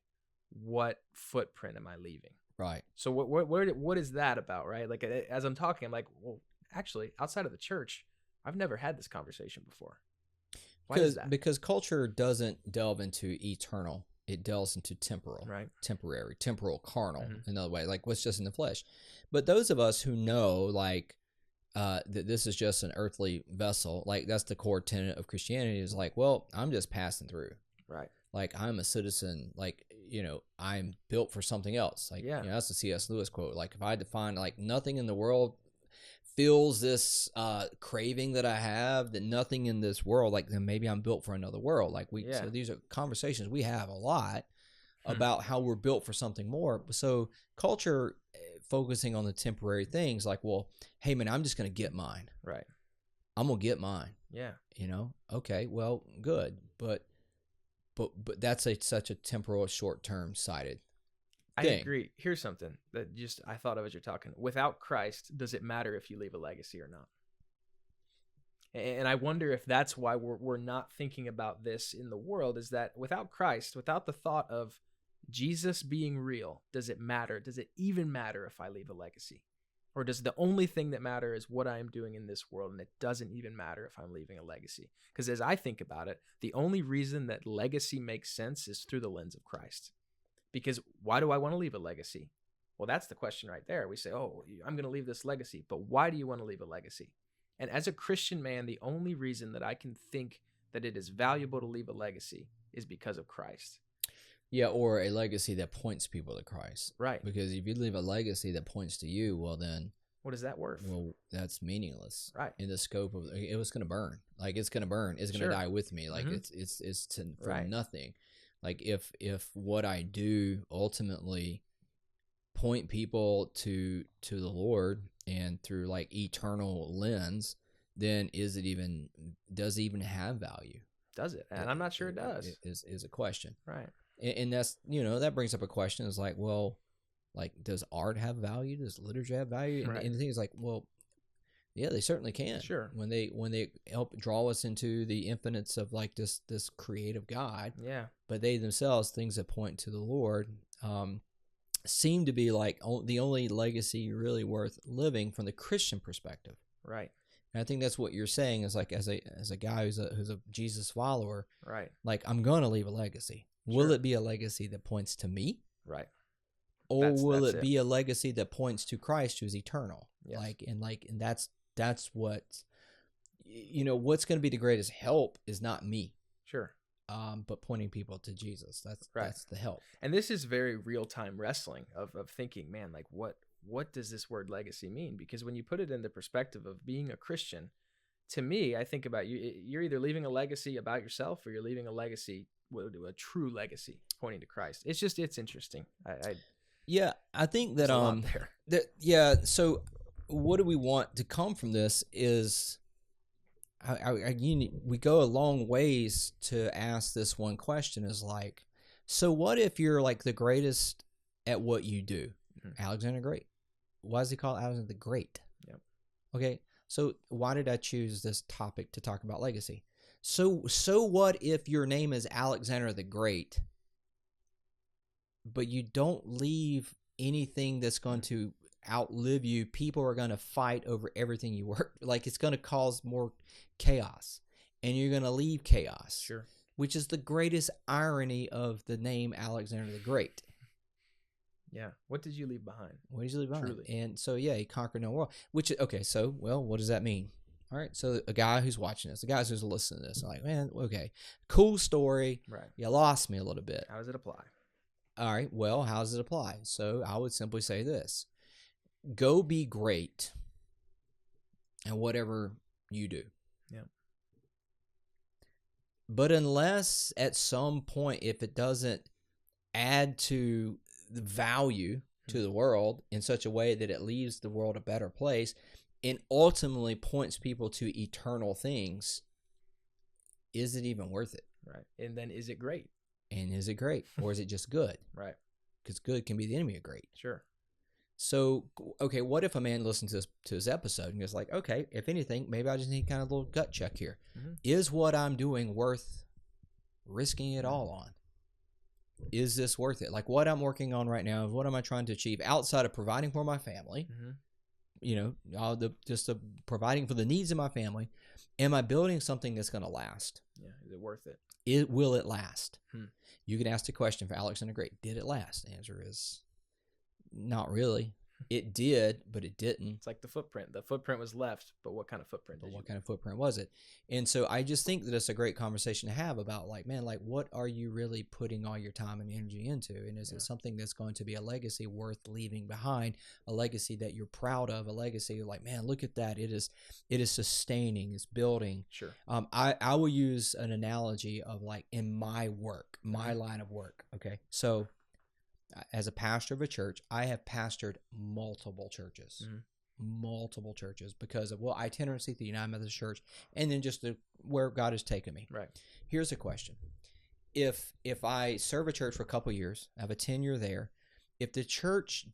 What footprint am I leaving? Right. So what is that about, right? Like as I'm talking, I'm like, well, actually, outside of the church, I've never had this conversation before. Why is that? Because culture doesn't delve into eternal. It delves into temporal, Right. temporary, temporal, carnal. Mhm. Another way, like what's just in the flesh. But those of us who know, like, that this is just an earthly vessel, like that's the core tenet of Christianity. Is like, well, I'm just passing through. Right. Like I'm a citizen. Like I'm built for something else. Like Yeah. that's the C.S. Lewis quote. Like if I had to find like nothing in the world fills this craving that I have, that nothing in this world, like then maybe I'm built for another world. Like Yeah. so these are conversations we have a lot about how we're built for something more. So culture focusing on the temporary things, like, well, hey man, I'm just going to get mine. Right. I'm going to get mine. Yeah. Okay, well, good. But that's such a temporal, short-term sighted I thing. agree. Here's something that just I thought of as you're talking. Without Christ, does it matter if you leave a legacy or not? And I wonder if that's why we're not thinking about this in the world, is that without Christ, without the thought of Jesus being real, does it matter? Does it even matter if I leave a legacy? Or does the only thing that matter is what I am doing in this world, and it doesn't even matter if I'm leaving a legacy? Because as I think about it, the only reason that legacy makes sense is through the lens of Christ. Because why do I want to leave a legacy? Well, that's the question right there. We say, oh, I'm going to leave this legacy, but why do you want to leave a legacy? And as a Christian man, the only reason that I can think that it is valuable to leave a legacy is because of Christ. Yeah, or a legacy that points people to Christ. Right. Because if you leave a legacy that points to you, well then, what is that worth? well, that's meaningless. Right. In the scope of it was going to burn. Like it's going to burn. It's going to Sure. die with me. Like Mhm. it's for Right. nothing. Like if what I do ultimately point people to the Lord and through like eternal lens, then does it even have value? Does it? And I'm not sure it does. Is a question. Right. And that's, that brings up a question is like, well, like, does art have value? Does literature have value? And, Right. and the thing is like, well, yeah, they certainly can. Sure. When they help draw us into the infinites of like this creative God, Yeah. but they themselves, things that point to the Lord, seem to be like the only legacy really worth living from the Christian perspective. Right. And I think that's what you're saying is like, as a guy who's a Jesus follower, Right. like I'm going to leave a legacy. Will Sure. it be a legacy that points to me? Right. Or will That's it it. be a legacy that points to Christ, who's eternal? Yes. And that's what, what's going to be the greatest help is not me, Sure. but pointing people to Jesus. That's Right. that's the help. And this is very real-time wrestling of thinking, man, like what does this word legacy mean? Because when you put it in the perspective of being a Christian, to me, I think about you're either leaving a legacy about yourself or you're leaving a legacy, a true legacy pointing to Christ. It's interesting. Yeah, I think that there's a lot there. So what do we want to come from this is we go a long ways to ask this one question is like, so what if you're like the greatest at what you do? Alexander the Great. Why is he called Alexander the Great? Yep. Okay, so why did I choose this topic to talk about legacy? So what if your name is Alexander the Great, but you don't leave anything that's going to outlive you? People are going to fight over everything you work. Like, it's going to cause more chaos, and you're going to leave chaos. Sure. Which is the greatest irony of the name Alexander the Great. Yeah. What did you leave behind? What did you leave behind? Truly. And so, yeah, he conquered no world. Which, okay, so, well, what does that mean? All right, so a guy who's watching this, the guys who's listening to this, are like, man, okay, cool story. Right. You lost me a little bit. How does it apply? All right, well, how does it apply? So I would simply say this. Go be great at whatever you do. Yeah. But unless at some point, if it doesn't add to the value to the world in such a way that it leaves the world a better place and ultimately points people to eternal things, is it even worth it? Right. And then is it great? And is it great? Or is it just good? Right. Because good can be the enemy of great. Sure. So, okay, what if a man listens to this episode and goes like, okay, if anything, maybe I just need kind of a little gut check here. Mm-hmm. Is what I'm doing worth risking it all on? Is this worth it? Like, what I'm working on right now, what am I trying to achieve outside of providing for my family? Mm-hmm. You know, providing for the needs of my family. Am I building something that's going to last? Yeah. Is it worth it? Will it last? Hmm. You can ask the question for Alexander the Great. Did it last? The answer is not really. It did, but it didn't. It's like the footprint. The footprint was left, but what kind of footprint? But what kind of footprint was it? And so I just think that it's a great conversation to have about, like, man, like, what are you really putting all your time and energy into? And is it something that's going to be a legacy worth leaving behind? A legacy that you're proud of? A legacy like, man, look at that. It is sustaining. It's building. Sure. I will use an analogy of, like, in my work, my line of work. Okay, so as a pastor of a church, I have pastored multiple churches, because of, well, itinerancy at the United Methodist Church, and then just where God has taken me. Right. Here's a question: if I serve a church for a couple of years, I have a tenure there. If the church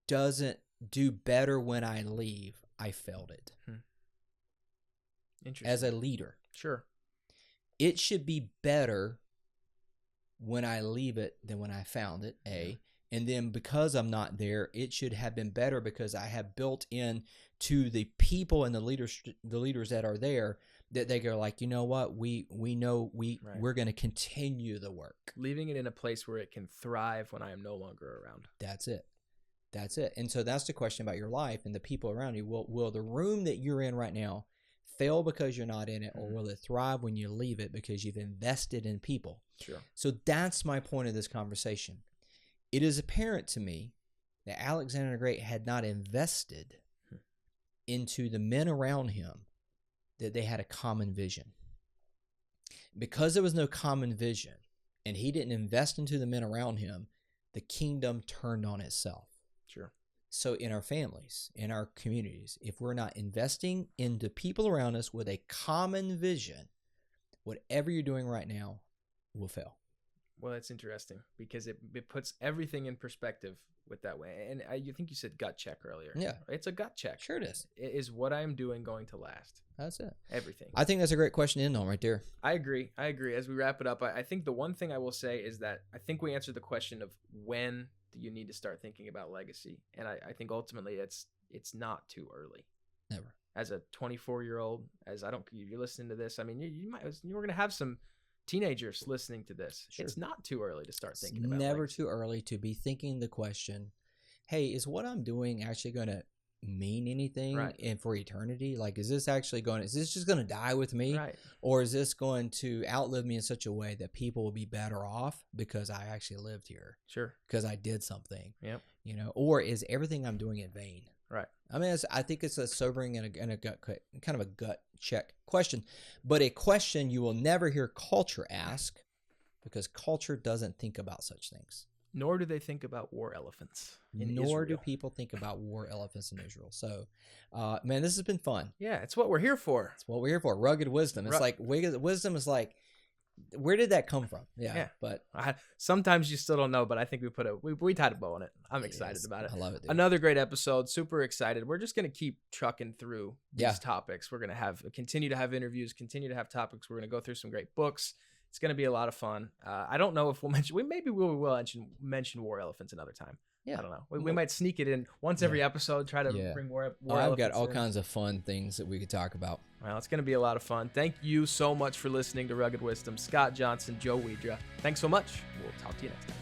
doesn't do better when I leave, I failed it. Interesting. As a leader, sure, it should be better when I leave it than when I found it, and then because I'm not there, it should have been better because I have built in to the people and the leaders that are there that they go like, you know what, we're going to continue the work. Leaving it in a place where it can thrive when I am no longer around. That's it. And so that's the question about your life and the people around you. Will the room that you're in right now fail because you're not in it, or will it thrive when you leave it because you've invested in people? Sure. So that's my point of this conversation. It is apparent to me that Alexander the Great had not invested into the men around him, that they had a common vision. Because there was no common vision and he didn't invest into the men around him, the kingdom turned on itself. Sure. So in our families, in our communities, if we're not investing into people around us with a common vision, whatever you're doing right now will fail. Well, that's interesting because it puts everything in perspective with that way. And you think you said gut check earlier. Yeah. It's a gut check. Sure it is. Is what I'm doing going to last? That's it. Everything. I think that's a great question to end on right there. I agree. As we wrap it up, I think the one thing I will say is that I think we answered the question of when do you need to start thinking about legacy? And I think ultimately it's not too early. Never. As a 24-year-old, you're listening to this, I mean, you're going to have some teenagers listening to this. Sure. It's not too early to start thinking about never legacy. too early to be thinking the question, hey, is what I'm doing actually going to mean anything and for eternity? Like, is this just going to die with me? Right. Or is this going to outlive me in such a way that people will be better off because I actually lived here? Sure. Because I did something. Yep. Or is everything I'm doing in vain? Right. I mean, I think it's a sobering and a kind of a gut check question, but a question you will never hear culture ask because culture doesn't think about such things. Nor do they think about war elephants in Nor do Israel. people think about war elephants in Israel. So, man, this has been fun. Yeah, it's what we're here for. It's what we're here for. Rugged wisdom. It's like wisdom is like, where did that come from? Yeah. But Sometimes you still don't know, but I think we tied a bow on it. I'm excited about it. I love it. Dude. Another great episode. Super excited. We're just gonna keep trucking through these topics. We're gonna continue to have interviews, continue to have topics. We're gonna go through some great books. It's gonna be a lot of fun. I don't know if we'll mention. We will mention war elephants another time. Yeah. I don't know. We might sneak it in once every episode. Try to bring war I've got elephants all in. kinds of fun things that we could talk about. Well, it's going to be a lot of fun. Thank you so much for listening to Rugged Wisdom. Scott Johnson, Joe Wedra. Thanks so much. We'll talk to you next time.